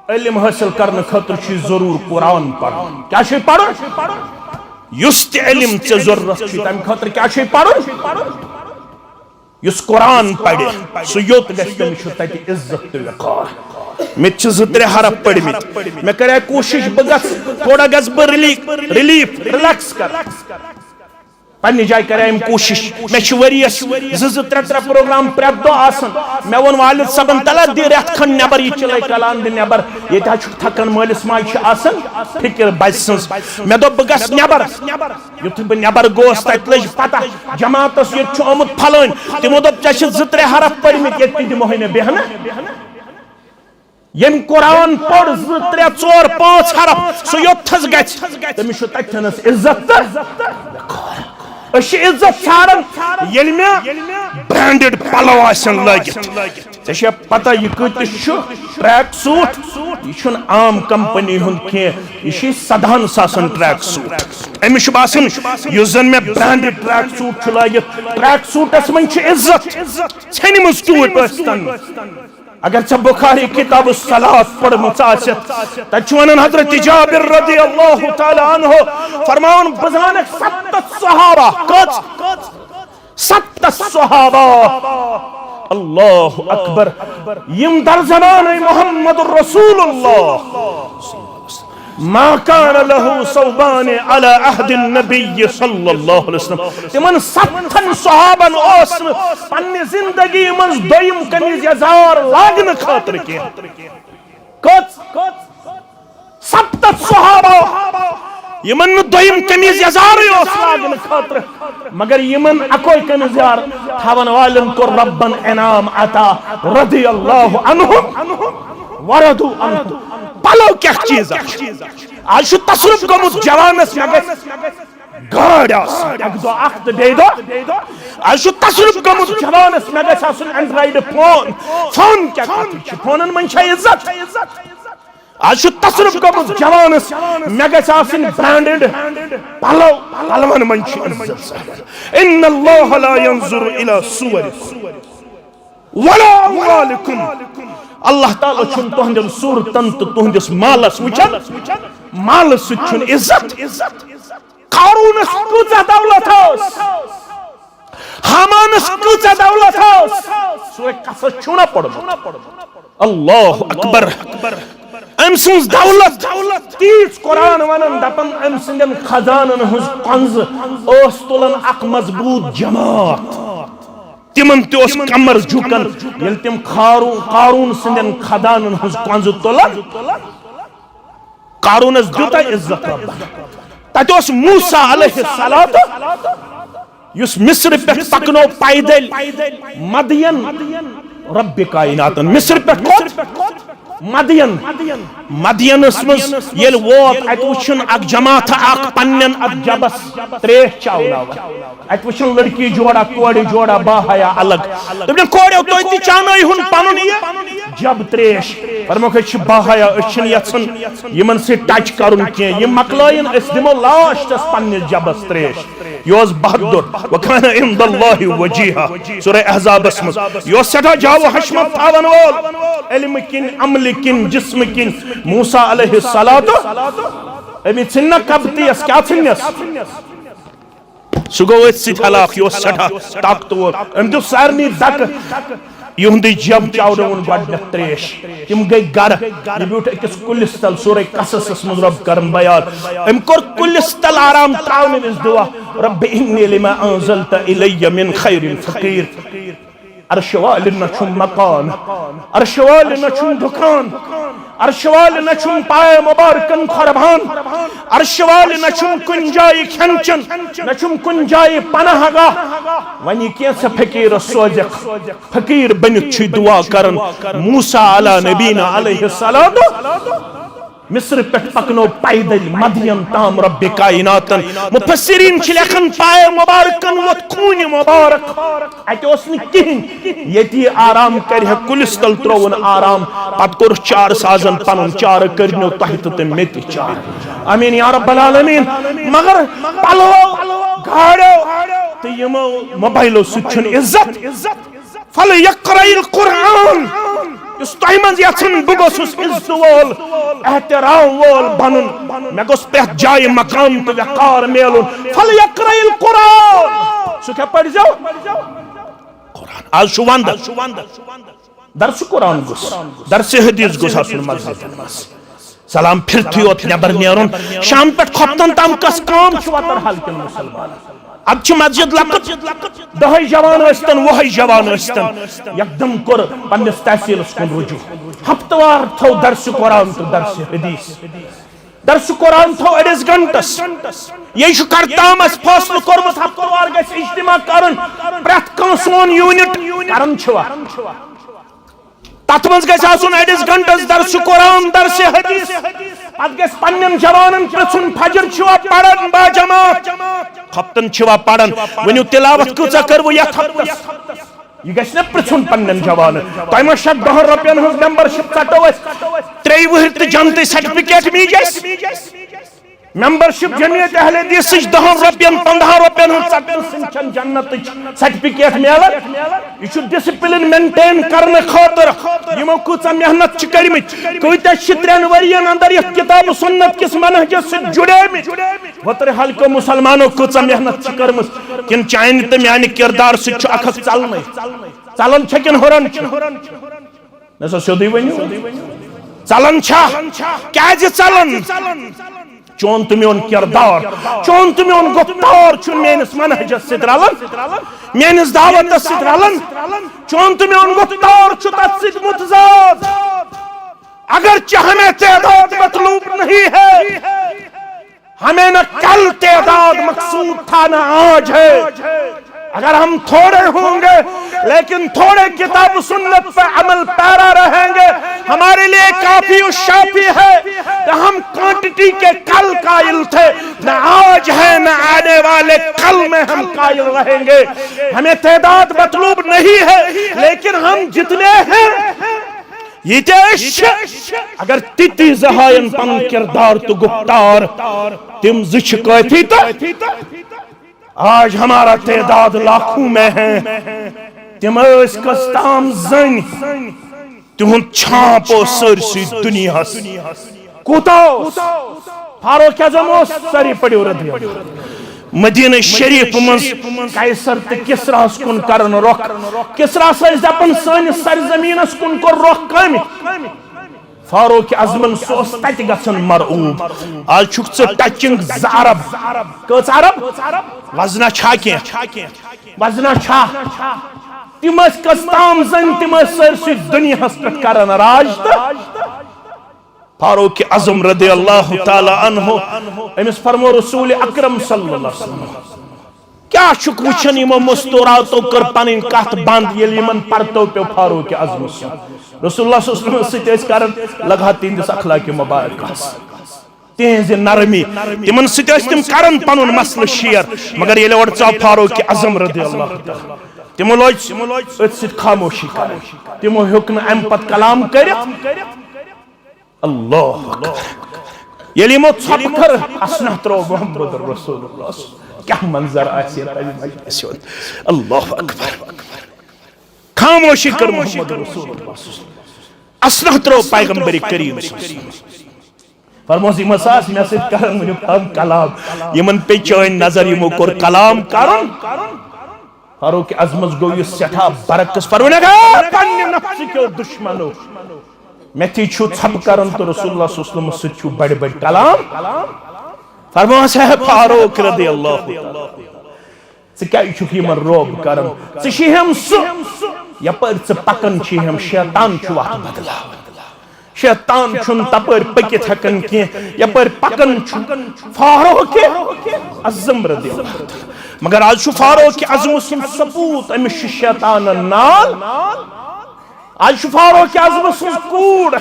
इल्म हासिल करने खतर जरूर कुरान पढ़ क्या पढ़ युस इल्म चे जरूरत तम खतर क्या पढ़ युस कुरान पढ़े सह योत गत इज्जत तो वक़ार मे 2-3 हरफ पढ़ मे कर कोशिश बह थोड़ा गस बह रिलीफ रिलैक्स कर पन्नी जाय कर कोशिश मे वरियस 2-3 प्रोग्राम प्रेत दो आसन मे वो वालिद सबन तला दि रेत खन नबर ये चले कलान दि नबर ये थकन मालिस माज आसन फिक्र बच सज मे दो बह गस नबर युथ बह नबर गोस तत लज पता जमातस ये आमुत फलन तिमो दोप 2-3 हरफ पढ़मित ये दिमो मे बेहना यम कुरान पढ़ 2-3-4-5 हरफ सो योथस गछ तमिस तथनस इज्जत इज्जत छाड़न ब्रांडेड पलो लगित पता यह कतिस ट्रैक सूट यह आम कंपनी यह सदहन सासन ट्रैक सूट अमिस बासन जन मे ब्रांडेड ट्रैक सूट लगित ट्रैक सूटस मन इज्जत छन टूट अगर च बुखारी किताब सलात पढ़मुत तत वन हजरत जाबिर रदियल्लाहु तआला अन्हु फरमान बजान 7 सहाबा कच 7 सहाबा अल्लाहु अकबर यम दर ज़माने मुहम्मदुर रसूलुल्लाह मा कान लहु सौबान अला अहद नबी सल्लल्लाहु अलैहि वसल्लम तिमन 7 सहाबन ओस पन्ने जिंदगी मज दोयम कमीज यजार लागन खातिर के कच 7 सहाबा यमन दोयम कमीज यजार ओस लागन खातिर मगर यमन अकोय कमीज यार थावन वालन को रब्बन इनाम अता रदियल्लाहु अन्हु वरदु अन्हु पलो क्या चीज आज तसरुफ गमुत जवानस गाड़ आज तसरुफ गमुत जवानस मे एंड्रॉइड फोन क्या फोन मन इज्जत आज तसरुफ गमुत जवानस मे ब्रांडेड पलो पलवन मन इज्जत इन्नल्लाह ला यंजुरु इला सुवरिकुम वला अम्वालिकुम अल्लाह ताला छुन तुहंदिन सूरतन तो तुहंदिस मालस वुचन माल सुन इज्जत कारूनस कुजा दौलत होस हामानस कुजा दौलत होस सो कस छुना पड़ो अल्लाह अकबर अम सुन दौलत तीज कुरान वनन दपन अम सिंदन खजानन हुज कंज ओस तुलन अक मजबूत जमात तिमन तोस कमर झुकन यल तिम कारून सिंदन खजानन हुज कंज तुलन कारूनस दुता इज्जत रब्बन ततोस मूसा अलैहिस्सलात युस मिस्र पे पकनो पैदल मदियन रब्बे कायनातन मिस्र पे मदियन मदियनस मज येल वोत अत वुछन अक जमात अक पन्नन अत जबस त्रेश चावनावन अत वुछन लड़की जोड़ा कोड़ी जोड़ा बाहया अलग तुमने कोड़ो तो इति चानोय हुन पनुन ये जब त्रेश फरमोख छ बाहया अछन यछन यमन से टच करुन के ये मकलायन अस दिमो लाश तस पन्ने जबस त्रेश योस बहादुर वकाना इंदल्लाहि वजीहा सूरह अहज़ाब मज यो सदा जाव हशमत थावन वोल इल्म किन अमल किन जिस्म किन मूसा अलैहिस्सलातु अमी छिन्न कब्तियस क्या छिन्नस सुगो सित हलाक यो सदा ताकतवर अम दु सारनी दक युंदी जब चावडवन गड त्रेश तिम गई गर ये ब्यूट अकिस कुलिस तल सूरह कसस मज रब करम बयान अम कर कुलिस तल आराम तावन इस दुआ रब इन्नी लिमा अंज़लत इलैय मिन खैरिन फकीर अर्श वाले न छुम मकान अर्श वाले न छुम दुकान अर्श वाले न छुम पाए मुबारकन खरबान अर्श वाले न छुम कुंजाई खंचन न छुम कुंजाई पनाहगा वनी कैसे फकीर सोजक फकीर बन छि दुआ करन मूसा अला नबीना अलैहिस्सलातु मिस्र पे पकनो पैदल मदियन ताम रब्बे कायनातन मुफस्सिरीन छ लेखन पाए मुबारकन वत खून मुबारक अत ओस न किहिन यति आराम कर कुलिस तल त्रोवन आराम पत कोर चार साजन पन चार करनो तहत ते मेत चार आमीन या रब्बल आलमीन मगर पलो गाड़ो ते यमो मोबाइलो सुछन इज्जत फल यक़राइल कुरान इस टाइमन यछन बगोसुस इज्जत वोल एहतराम वोल बनन मे गोस पे जाय मकाम तो वकार मेलुन फल यक़राइल कुरान सु क्या पढ़ जाओ कुरान आज शुवंद दर्स कुरान गोस दर्स हदीस गोस आसुन मस्जिद सलाम फिर थयोत नेबर नेरुन शाम पे खपतन तम कस काम छवतर हल के मुसलमान अब छ मस्जिद लकत दहै जवान अस्तन वहै जवान अस्तन एकदम कर पन्नस तहसील कुन रुजू हफ्तवार थो दर्स कुरान तो दर्स दर्स कुरान थो अडिस घंटस ये छु करताम अस फैसला करमत हफ्तवार गस इज्तिमा करन प्रत कन सोन यूनिट करन छवा तत मज गस आसुन अडिस घंटस दर्स कुरान दर्स हदीस पत गस पन्नन जवानन प्रसुन फजर छवा पढ़न बा जमात खपतन छवा पढ़न वनु तिलावत कुचा करव या हफ्तस ये गस न प्रसुन पन्नन जवान तयम 10 रुपयन हज मेंबरशिप कटोस 3 वहर त जनते सर्टिफिकेट मी गस मेंबरशिप जमीयत अहले हदीस 10 रुपयन 15 रुपयन हज जन्नत सर्टिफिकेट मेलन ये डिसिप्लिन मेंटेन करने खातर यमो कुचा मेहनत छ करमित कोइता शित्रन वरियन अंदर ये किताब सुन्नत किस मनहज से जुड़ेमित वतर हल को मुसलमानो कुचा मेहनत छ करमस किन चाइन त म्यान किरदार से छ अख चलने चलन छ किन होरन नसो सोदी वनी चलन छ क्या जे चलन चोन तुम किरदार चोन तुम गुफ्तार मेनिस मनहज रलन मेनिस दावत रलन चोन तुम गुफ्तार तथ मुतजाद अगर हमें तादाद मतलूब नहीं है हमें न कल तादाद मकसूद था न आज है अगर हम थोड़े होंगे लेकिन थोड़े किताब सुन्नत पे अमल पैरा रहेंगे हमारे लिए काफी और शाफी है तो हम क्वांटिटी के कल कायल थे न आज है न आने वाले कल में हम कायल रहेंगे हमें तादाद मतलूब नहीं है लेकिन हम जितने हैं ये अगर तिति जहायन पन किरदार तो गुफ्तार तिम जिश काफी तो आज हमारा तादाद लाखों में है तिम कस्ताम जन तुहद छापो सरसी दुनिया कूतो फारूक आज़म सारी पड़ो रद मदीना शरीफ मज कैसर तो किसरास कुन करन रुख किसरा दपन सानिस सरजमीनस कुन कोर रुख कम फारूक आजमन सोस तत गसन मरऊब आज छुक टचिंग अरब कच अरब वजना छा के वजना छा तिम कस्ताम जन तिम सरसी दुनिया पे करन राज फारूक आजम रदियल्लाहु ताला अन्हु अमिस फरमो रसूल अकरम सल्लल्लाहु अलैहि वसल्लम क्या छुक वुचन यमो मुस्तुरातो कर पन कत बंद ये यमन परतो पे फारूक आजम रसूलुल्लाह सल्लल्लाहु अलैहि वसल्लम सत कर लगा तिंदिस अखलाक मुबारक तेज नरमी तिमन सत तिम करन पनुन मसल शेयर मगर ये और चा फारूक आजम रदियल्लाहु ताला तिमो लोज अत सत खामोशी कर तिमो हुक न अम पत कलाम कर अल्लाह अकबर ये यमो छप कर असना त्रो मोहम्मद रसूलुल्लाह क्या मंजर आसे अल्लाह अकबर खामोशी कर मोहम्मद रसूलुल्लाह असना त्रो पैगंबर करीम फरमोस मसास मे से करन कलाम यमन पे चोइन नजर यमो कोर कलाम करन फारूक आजमस गो ये सठा बरकस फरमाया पन्ने नफ्स के दुश्मनो मेथी छु छप करन तो रसूलुल्लाह सल्लल्लाहु अलैहि वसल्लम छु बड़े बड़े कलाम फरमास है फारूक रदियल्लाहु ताला क्या छु यमन रोब करन हम सु यपर पकन छी हम शैतान छु वत बदला शैतान छुन तपर पकित हकन के यपर पकन छु फारूक आजम रदियल्लाहु ताला मगर आज छु फारूक आजम सुन सपूत अमिश शैतान नाल आज फारूक आजम सुन कूड़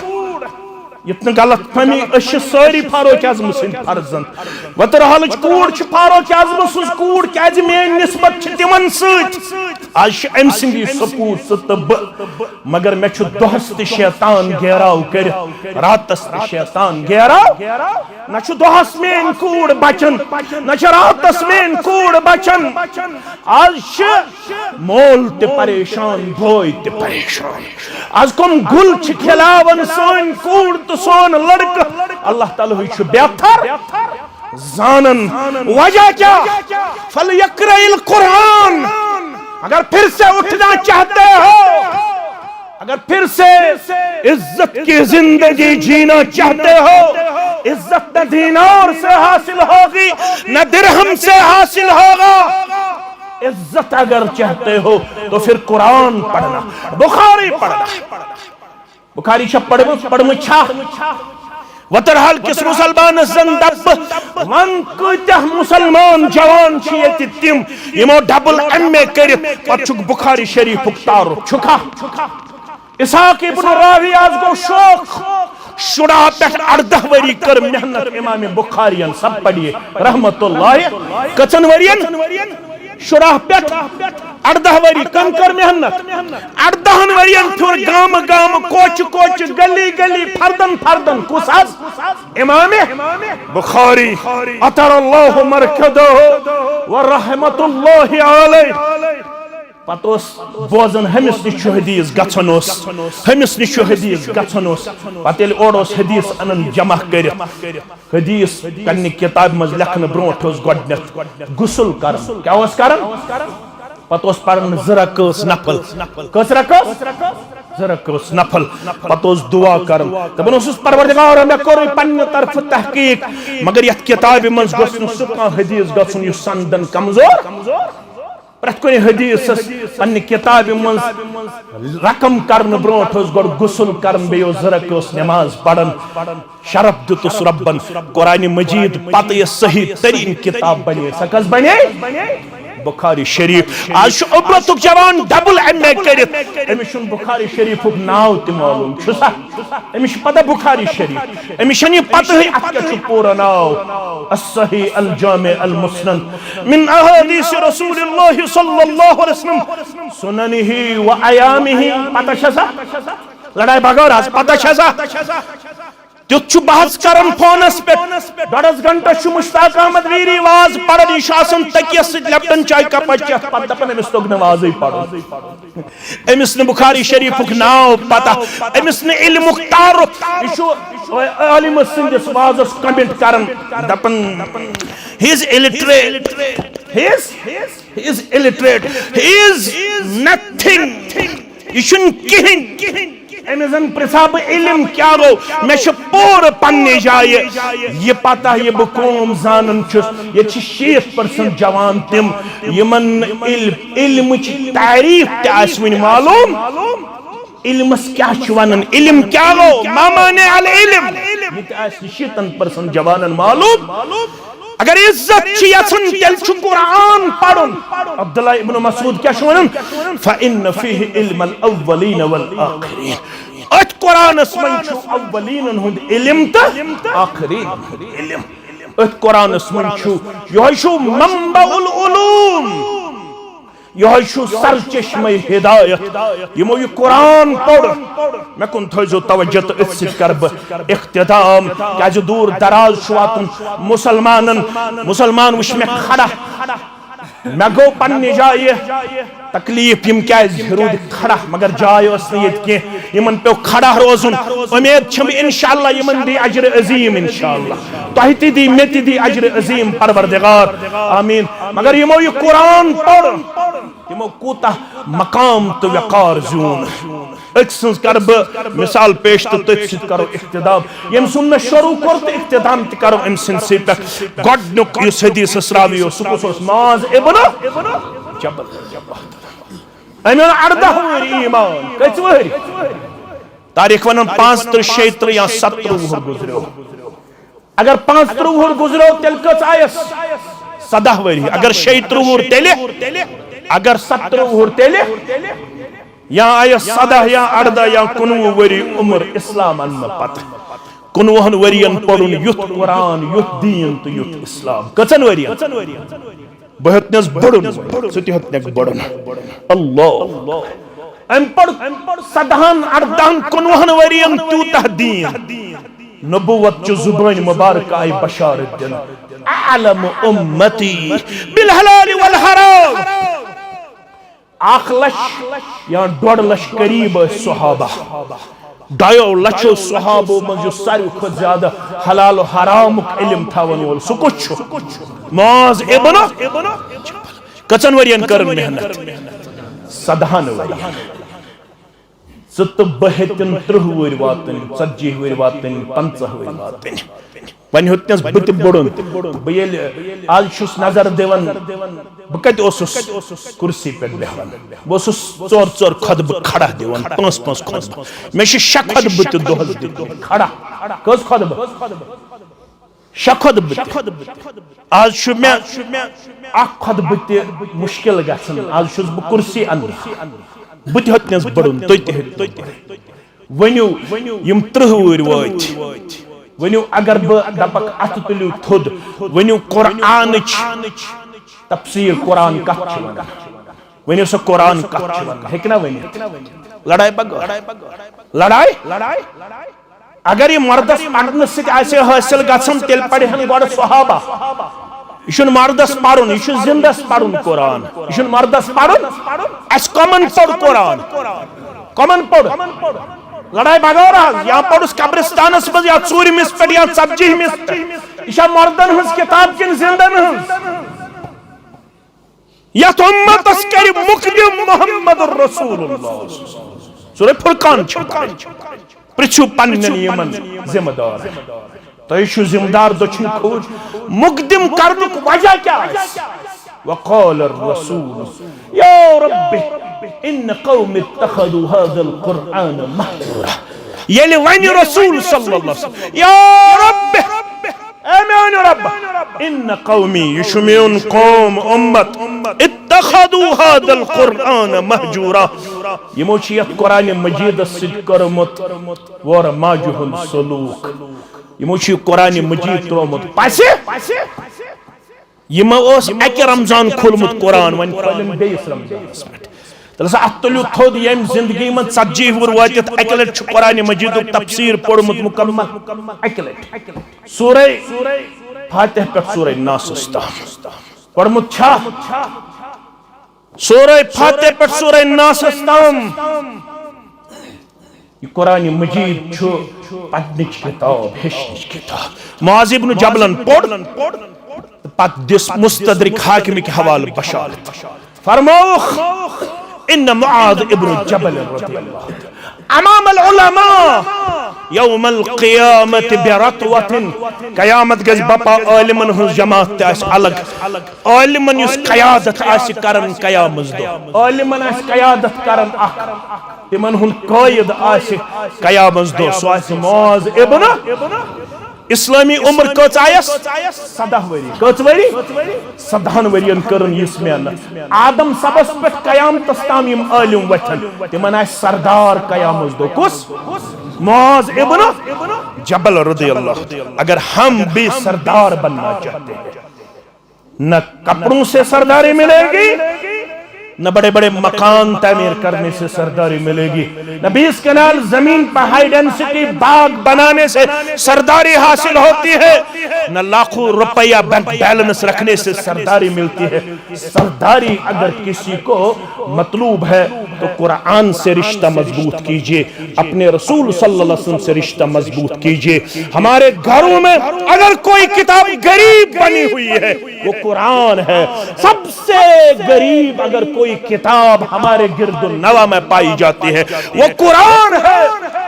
इतन गलत फहमी अश सारी फारूक आजम सुन फर्जन वतरहाल कूड़ फारूक आजम सुन कूड़ क्या मेन निस्बत तिमन आज अम सिंदी सपूत तब मगर मे दोहस त शैतान घेराव कर रातस त शैतान घेराव न दोहस मेन कूड़ बचन न रातस मेन कूड़ बचन आज मोल ते परेशान भोय ते परेशान आज कम गुल खिलावन सोन कूड़ तो सोन लड़का अल्लाह ताला हुई बेहतर जानन वजह क्या फल यकराइल कुरान अगर फिर से उठना चाहते हो अगर फिर से इज्जत की जिंदगी जीना चाहते हो इज्जत न दीनार से हासिल होगी न दिरहम से हासिल होगा इज्जत अगर चाहते हो तो फिर कुरान पढ़ना बुखारी पढ़ना बुखारी पढ़म छा वतरहाल किस मुसलमान जंदब वन कतह मुसलमान जवान छियति तिम यमो डबल एमए कर पछुक बुखारी शरीफ तार छुखा इसहाक इब्न रावी आज गो शौक शुरा पे 18 वरी कर मेहनत इमाम बुखारियन सब पढ़िए रहमतुल्लाह कचन वरियन शुरा पे 18 वरी कम कर मेहनत 18 वरियन थोर गाम गाम कोच कोच गली गली फरदन फरदन कुसास इमाम बुखारी अतरल्लाहु मरकदहु व रहमतुल्लाहि अलैहि पतोस बोजन हमिस निश हदीस गछनोस हमिस निश हदीस गछनोस पतेल ओडोस हदीस अनन जमा कर हदीस कन्ने किताब मज लखन ब्रोट ओस गडनेथ गुसल कर क्या ओस करन पतोस पढ़न जरकस नफल कस रकस जरकस नफल पतोस दुआ करन तबन ओस परवरदिगार मे कोर पन्ने तरफ तहकीक मगर यत किताब मज गसन सुका हदीस गसन यु संदन कमजोर प्रत हदीस पन्ने किताब मज रकम करन ब्रोट गोड गुसल करन बेयो जरक नमाज पढ़न शरफ दुतुस रब्बन कुरान मजीद पत ये सही तरीन किताब बने सकस बने बुखारी शरीफ आज उबरतुक जवान डबल एमए करित अमिश बुखारी शरीफ नाव त मालूम छुसा अमिश पता बुखारी शरीफ अमिश नि पता है अत्य पूरा नाव as-sahih al-jami' al-musnad min ahadith rasulillah sallallahu alaihi wasallam sunanihi wa ayamihi पता छसा लड़ाई भगौर आज पता छसा तुच्छु बहस करन फोनस पे 10 घंटा छु मुश्ताक अहमद वीरी वाज पढ़न शासन तकियस लेप्टन चाय का पच्चा पता पन मिस तोग नमाज ही पढ़ो एमिस ने बुखारी शरीफ नाव पता एमिस ने इल्म तारुफ इशु आलिम सिंधस वाजस कमेंट करन दपन he is illiterate he is illiterate he is nothing you shouldn't kihin Amazon प्रसाब इल्म क्या गो मे पूर पन्ने जाए ये पता ये बह कौम जानन ये 60% जवान तिम यमन इल्म तारीफ ते मालूम इल्मस क्या वन इल्म क्या गो मामाने अल इल्म ये 60% जवानन मालूम अगर इज्जत यसन तेल कुरान पढ़ुन अब्दुल्लाह इब्न मसूद क्या वन फ़इन्न फ़ीहि इल्म अल अव्वलीन वल आखिरीन अत कुरानस मन अव्वलीन हुंद इल्म त आखिरीन इल्म अत कुरानस मन यह मंबउल उलूम यह सरचश्मे हिदायत यमो यह कुरान पढ़ मे कुन थो तवज्जो तो कर इख्तिताम क्या दूर दराज वातुन मुसलमान वुच मे खड़ा मे गो पन्ने जाए तकलीफ यम क्या रूद खड़ा मगर जाय यमन पे खड़ा रोजुन उम्मीद छम इंशाअल्लाह यमन दी अजर अजीम इंशाअल्लाह तोह ती दी मे ती दी अजर अजीम परवरदिगार आमीन मगर यमो यह कुरान पढ़ यमो कूता मकाम तो वकार जून अक्संस कर मिसाल पेश तो तथ करो इख्तिदाम यम सुन मे शुरू कर तो इख्तिदाम त करो अम सिंसे पे गडनुक युस हदीस रावी सुकुस माज इब्न जबल अमे 18 वरी ईमान कच वरी तारीख वन 35 76 या 70 वुहर गुजरो अगर 35 वुहर गुजरो तेल कच आयस 17 वरी अगर 76 वुहर तेले अगर 17 वुहर तेले या आयस 17 या 18 या 19 वरी उम्र इस्लाम अन पत 19 वरियन पढ़ुन युथ कुरान युथ दीन तो युथ इस्लाम कचन वरियन बहतनस बड़ुन सुतिहतनक बड़ुन अल्लाह अम पढ़ 17 18 19 वरियन तूता दीन नबुवत जो जुबान मुबारक आई बशारत दिन आलम उम्मती बिल हलाल वल हराम 1 लाख या 1.5 लाख करीब सहाबा 2.5 लाख सहाबों में जो सारी खुद ज्यादा हलाल हराम इल्म थावन वोल सु कुछ माज इब्न कचन वरियन कर मेहनत 17 वरियन 70 30 वरी वातन 40 वरी वातन 50 वरी वातन वन होतनस बत बड़ुन बेल आज छुस नजर देवन बकत ओसुस कुर्सी पे बेहवन बोसुस 4 खतब खड़ा देवन 5 खतब मे शखद बत दोहल खड़ा कस खतब शखद बत आज छु मे अख खतब ते मुश्किल गसन आज छुस ब कुर्सी अन बत होतनस बड़ुन तोते वन्यू यम 30 वरी वात वन्यू अगर दपक अत तुलू थोद वन्यू कुरान तफसीर कुरान कथ वन्यू सो कुरान कथ हेकना वन लड़ाई पग लड़ाई अगर ये मर्दस पढ़ने से हासिल गसन तेल पढ़न गड सहाबा यह मर्दस पढ़ुन यह जिंदस पढ़ुन कुरान यह मर्दस पढ़ुन अस कमन पढ़ कुरान कमन पढ़ लड़ाई भगो रहा या पढ़ुस कब्रिस्तानस मज या 4 मिस पे या 40 मिस पे यह मर्दन हज किताब किन जिंदन हज यत उम्मतस कर मुकदम मुहम्मद रसूलुल्लाह सूरह फुरकान पृछु पन्न यमन जिम्मेदार तो यह जिम्मेदार दक्षिण खोज मुकदम करनुक वजह क्या है वक़ाल रसूल या रब्बी इन कौम इत्तखदु हाज़ल कुरआन महजूरा ये वन रसूल सल्लल्लाहु अलैहि वसल्लम या रब्बी आमीन रब्ब इन कौमी यशमेन कौम उम्मत इत्तखदु हाज़ल कुरआन महजूरा यमो छियत कुरान मजीद सिद करमत वर माजुहुल सलूक यमो छि कुरान मजीद त्रोमत पासे यम अक रमजान खोलमुत कुरान वन खोलन बेस रमजानस पे तलसा अतलु थोद यम जिंदगी में 40 वुर वातित अकलट कुरान मजीद तफसीर पढ़मुत मुकम्मल अकलट सूरह फातिहा पे सूरह नास तक पढ़मुत छा सूरह फातिहा पे सूरह नास तक कुरान मजीद छु पढ़निच किताब हेचनिच किताब मुआज़ इब्न जबलन पढ़ पत दिस मुस्तदरिक हाकिम के हवाले बशारत फरमाओ इन मुआज़ इब्न जबल रज़ियल्लाहु अमाम अल उलमा यौम अल क़ियामत बिरतवतिन क़यामत गज बपा आलिमन हुज जमात आस अलग आलिमन युस क़यादत आस करन क़यामत दो आलिमन आस क़यादत करन अख तिमन हुन क़ायद आस क़यामत दो सो आस मुआज़ इब्न इस्लामी उम्र कच आयस 17 वरी कच वरी 17 वरियन करन यस मेहनत आदम सबस पे क़यामत ताम यम आलिम वथन तिमन आस सरदार क़यामत दो कुस मुआज़ इब्न जबल रज़ियल्लाहु अगर हम भी सरदार बनना चाहते हैं न कपड़ों से सरदारी मिलेगी न बड़े बड़े मकान तामीर करने से सरदारी मिलेगी न 20 कनाल जमीन पर हाई डेंसिटी बाग बनाने से सरदारी हासिल होती है न लाखों रुपया बैंक बैलेंस रखने से सरदारी मिलती है। सरदारी अगर किसी को मतलूब है तो कुरान से रिश्ता मजबूत कीजिए अपने रसूल सल्लल्लाहु अलैहि वसल्लम से रिश्ता मजबूत कीजिए। हमारे घरों में अगर कोई किताब गरीब बनी हुई है वो कुरान है। सबसे गरीब अगर कोई किताब हमारे गिरदुन्नवा में पाई जाती है वो कुरान है।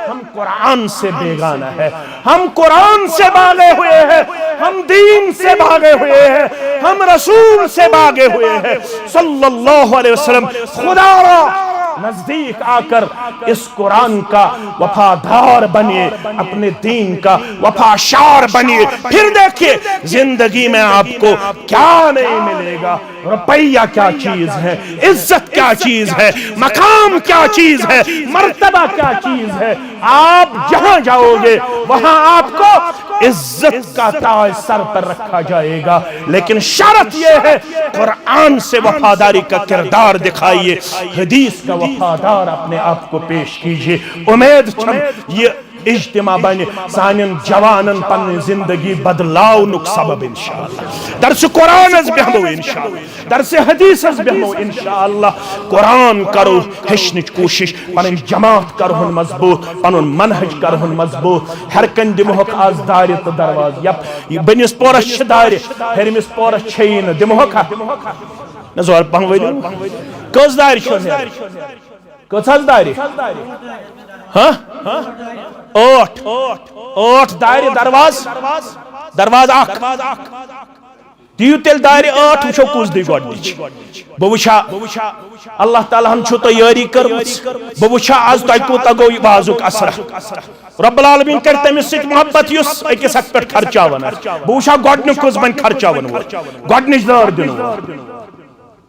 हम कुरान से बेगाना है हम कुरान से भागे हुए हैं हम दीन से भागे हुए हैं हम रसूल से भागे हुए हैं सल्लल्लाहु अलैहि वसल्लम। खुदा नजदीक आकर इस कुरान का वफादार बनिए अपने दीन का वफाशार बनिए फिर देखिए जिंदगी में आपको क्या नहीं मिलेगा। रुपया क्या चीज है इज्जत क्या चीज है मकाम क्या चीज है मर्तबा क्या चीज है। आप जहां जाओगे वहां आपको इज्जत का ताज सर पर रखा जाएगा लेकिन शर्त यह है कुरान से वफादारी का किरदार दिखाइए हदीस का वफादार अपने आप को पेश कीजिए। उम्मीद ये इज्तिमा बने सानिन जवानन पन्नी जिंदगी बदलावनुक सबब इंशाअल्लाह। दर्स कुरान बेहमो इंशाअल्लाह दर्स हदीस बेहमो इंशाअल्लाह। कुरान करो हेचनिच कोशिश पन जमात करहुन मजबूत पनुन मनहज करहुन मजबूत। हर कन दिमोहक आज दारि तो दरवाज यप बनिस पोरस दारि हेरमिस पोरस छैन दिमोहक नजर पंगवली कस दारि छ कस दारि हाँ 8 दायरे दरवाज दियो तेल दायरे 8 वुचो कुस दी गोडनिच बह वुचा अल्लाह ताला हम छु तैयारी करमस बह वुचा आज तय कोता गो बाजुक असर रब्बुल आलमीन कर तमिस सित मोहब्बत युस अकिस हक पे खर्चावन बह वुचा गोडनिक कुस बन खर्चावन गोडनिच दार दिन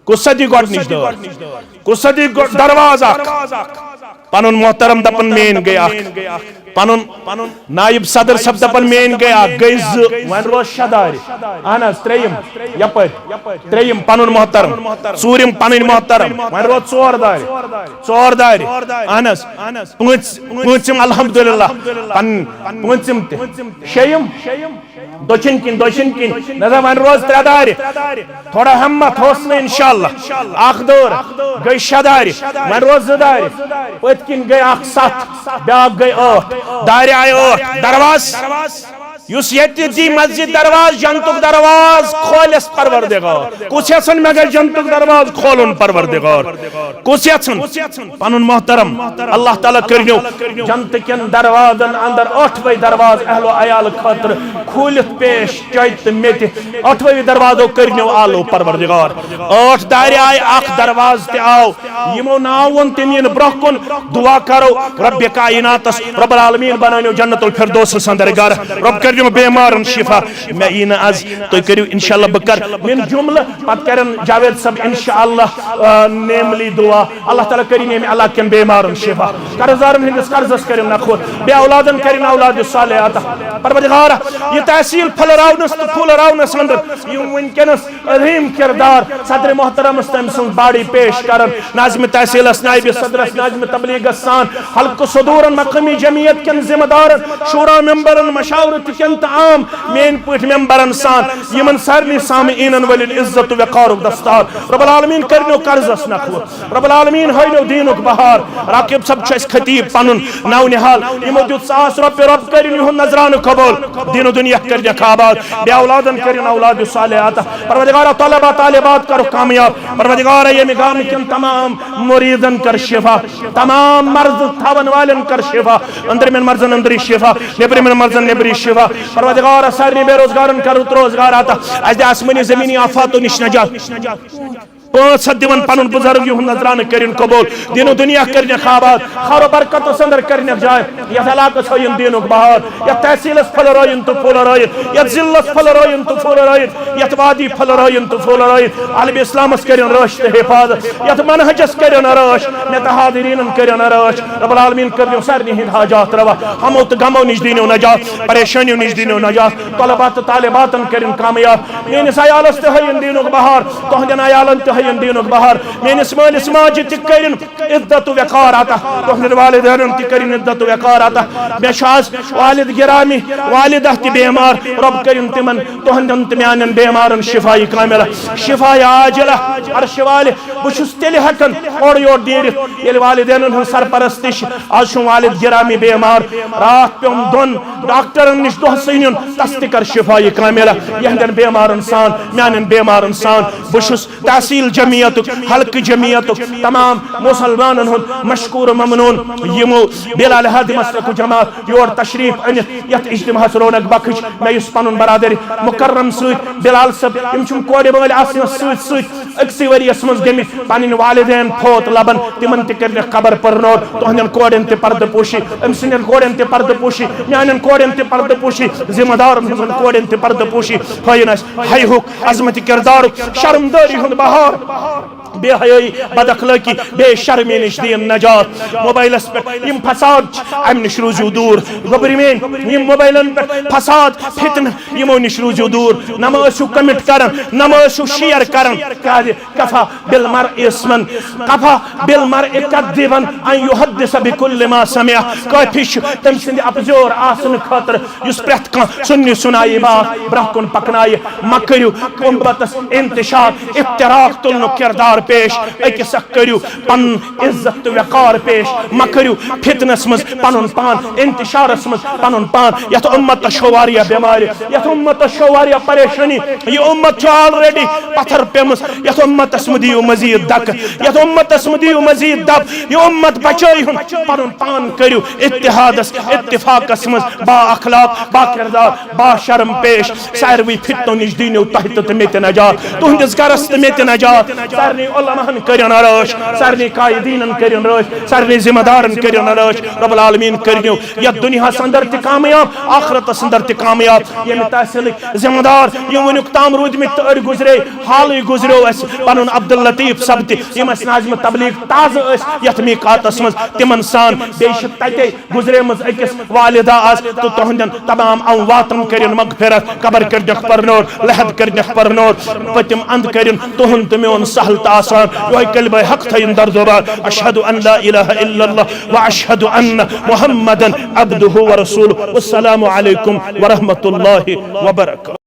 कुसदी गोडनिच दार कुसदी दरवाजा पनुन मोहतरम दपन मेन गया पनुन नायब सदर सब दपन मेन गया गई वन रोज शदारी अहनस त्रेयम यपर त्रेयम पनुन मोहतरम सूरिम पनुन मोहतरम वन रोज चोर दारी अहनस पूंचम अल्हम्दुलिल्लाह पूंचम शेयम दोचिन किन नजर वन रोज त्रेदारी थोड़ा हिम्मत हौसला इंशाअल्लाह आख दौर गई शदारी वन रोज दारी पतकिन गई 7 ब्याक गई 8 दायरे आए 8 दरवाज युस यति दी मस्जिद दरवाज जंतुक दरवाज खोलस परवरदिगार कुछ यसन में गई जंतुक दरवाज खोलन परवरदिगार कुछ यसन पनुन मोहतरम अल्लाह ताला करनो जंतकन दरवाजन अंदर 8वें दरवाज अहलो अयाल खातिर खोलित पेश चैत मेति 8वें दरवाजो करनो आलो परवरदिगार 8 दायरे आए 8 दरवाज ते आओ यमो नावन तिमिन ब्रहकुन दुआ करो रब्ब कायनातस रब्बुल आलमीन बनानो जन्नतुल फिरदौस अंदर घर रब करियो बेमारन शिफा मैं इन आज तो करियो इंशाअल्लाह बकर मिन जुमला पत करन जावेद सब इंशाअल्लाह नेमली दुआ अल्लाह ताला करी नेम अल्लाह के बेमारन शिफा कर्जदारन हिंदस कर्जस करियो नखो बे औलादन करिन औलाद साले अता परवरदिगार ये तहसील फलराउनस तो फुलराउनस अंदर यू वनकनस अजीम किरदार सदर मोहतरम मुस्तम बाड़ी पेश करन नाज़िम तहसील नाइब सदर नाज़िम तबलीग सान हल्क सुदूरन मकामी जमीयत के जिम्मेदार शूरा मेंबरन मशावरत कन ताम मेन पट मेंबरन सान यमन सारनी सामीन वलिन इज्जत वकार दस्तार रब्बुल आलमीन करनो कर्जस नखव रब्बुल आलमीन हयनो दीनुक बहार राकिब सब छस खतीब पनुन नौ निहाल यमो दुत 100 रुपये रब करिन युन नजरान कबूल दीन दुनिया कर आबाद बे औलादन करिन औलाद सालिहात परवरदिगार तलबा तालिबात करो कामयाब परवरदिगार ये गाम किन तमाम मुरीदन कर शिफा तमाम मर्ज थावन वालन कर शिफा अंदर में मर्जन अंदर शिफा नेबरी में मर्जन नेबरी शिफा परवरदिगार सारी बेरोजगारन कर रोजगार आता आज आसमानी जमीनी आफातों निश नजात 5 दिवन पनुन बुजुर्ग युन नजरान करिन कबूल दीनो दुनिया करने आबाद खैर बरकत संदर करने जाय यथ इलाकस होयन दीनुक बहार यथ तहसीलस फल रोयन तो फूल रोयन यथ जिल्लस फल रोयन तो फूल रोयन यथ वादी फल रोयन तो फूल रोयन आलम इस्लामस करिन रश ते हिफाजत यथ मनहजस करिन रश नेत हादिरीनन करिन रश रब्बुल आलमीन करिन सारनी हिंद हाजात रवा हमो तो गमो निज दीनो नजात परेशानियों निज दीनो नजात तलबात तालिबातन करिन कामयाब मेनिस आयालस ते होयन दीनुक बहार तोहदन आयालन ते दीनुक बहार मेनिस मालिस माजि तिकरिन इज्जत वकार आता तोहदन वालिदैन तिकरिन इज्जत वकार आता बेशास वालिद गिरामी वालिदा ति बीमार रब करिन तिमन तोहदन तम्यानन बीमारन शिफाई कामिला शिफाई आजिला अर्श वाले बुशुस तेल हकन और योर दीर ये वालिदैन हन सरपरस्तिश आज वालिद गिरामी बीमार रात पेम दोन डॉक्टरन निश दोहसिन तस्तिकर शिफाई कामिला यहदन बीमारन सान म्यानन बीमारन सान बुशुस तहसील जमियत हल्क जमियत तमाम मुसलमानन हुन मशकूर ममनून यमो बिलाल हादी मसलक जमात योर तशरीफ अन यत इज्तिमा रौनक बख्श मे पनुन बरादरी मुकर्रम सूत बिलाल सब यम छुम कोडे बल आसन सूत सूत अक्सी वरियस मज गमि पनिन वालिदैन फोत लबन तिमन ते करने खबर परनोर तोहन कोडन ते पर्द पोशी अमसिन कोडन ते पर्द पोशी म्यानन कोडन ते पर्द पोशी जिम्मेदार कोडन ते पर्द पोशी होयनस हाय हुक अजमत किरदार शर्मदारी हुन बहार बेहयाई बदअखलाकी बेशर्मी निश दीन नजात मोबाइलस पे यम फसाद अम निश रूजू दूर गबरिमेन यम मोबाइलन पे फसाद फितन यमो निश रूजू दूर नमाजु कमिट करन नमाजु शेयर करन कफा बिल मर इसमन कफा बिल मर कदिबन अन युहद्दिस बिकुल्ल मा समिअ काफिश तम सिंद अपजोर आसन खातर युस प्रथ का सुन्नी सुनाई बात ब्रहकुन पकनाई मकरु उम्मतस इंतशार इफ्तिराक तुलनु किरदार पेश अकिस करू पन इज्जत वकार पेश मकरू फितनस मज पनुन पान इंतशारस मज पनुन पान यथ उम्मत शोवारिया बीमारी यथ उम्मत शोवारिया परेशानी ये उम्मत ऑलरेडी पत्थर पेमस यथ उम्मत असमदियो मजीद दक यथ उम्मत असमदियो मजीद दब ये उम्मत बचाई हुन पनुन पान करू इत्तिहादस इत्तिफाकस मज बा अखलाक बा किरदार बा शर्म पेश सारवी फितनो निज दीनो तहत मेत नजात तुहंदिस गरस मेत नजात सारनी उलमाहन करिन रश सारनी कायदीनन करिन रश सारनी जिम्मेदारन करिन रश रब्बुल आलमीन करियो या दुनिया संदर ते कामयाब आखिरत संदर ते कामयाब ये तहसील जिम्मेदार ये वनुक ताम रूद में तर गुजरे हाल गुजरो अस पनुन अब्दुल लतीफ सबति यमस नाजम तबलीग ताज अस यथ मीकातस मज तिमन सान बेश तते गुजरे मज अकिस वालिदा आज तो तोहंदन तमाम अमवातन करिन मगफिरत कबर कर परनोर लहद कर परनोर पतिम अंद करिन तोहन तमेन सहल तासान यो कलमा हक थइन दर जुबान अशहदु अन ला इलाहा इल्लल्लाह व अशहदु अन्न मुहम्मदन अब्दुहु व रसूलुहु वस्सलामु अलैकुम व रहमतुल्लाहि व बरकातहू।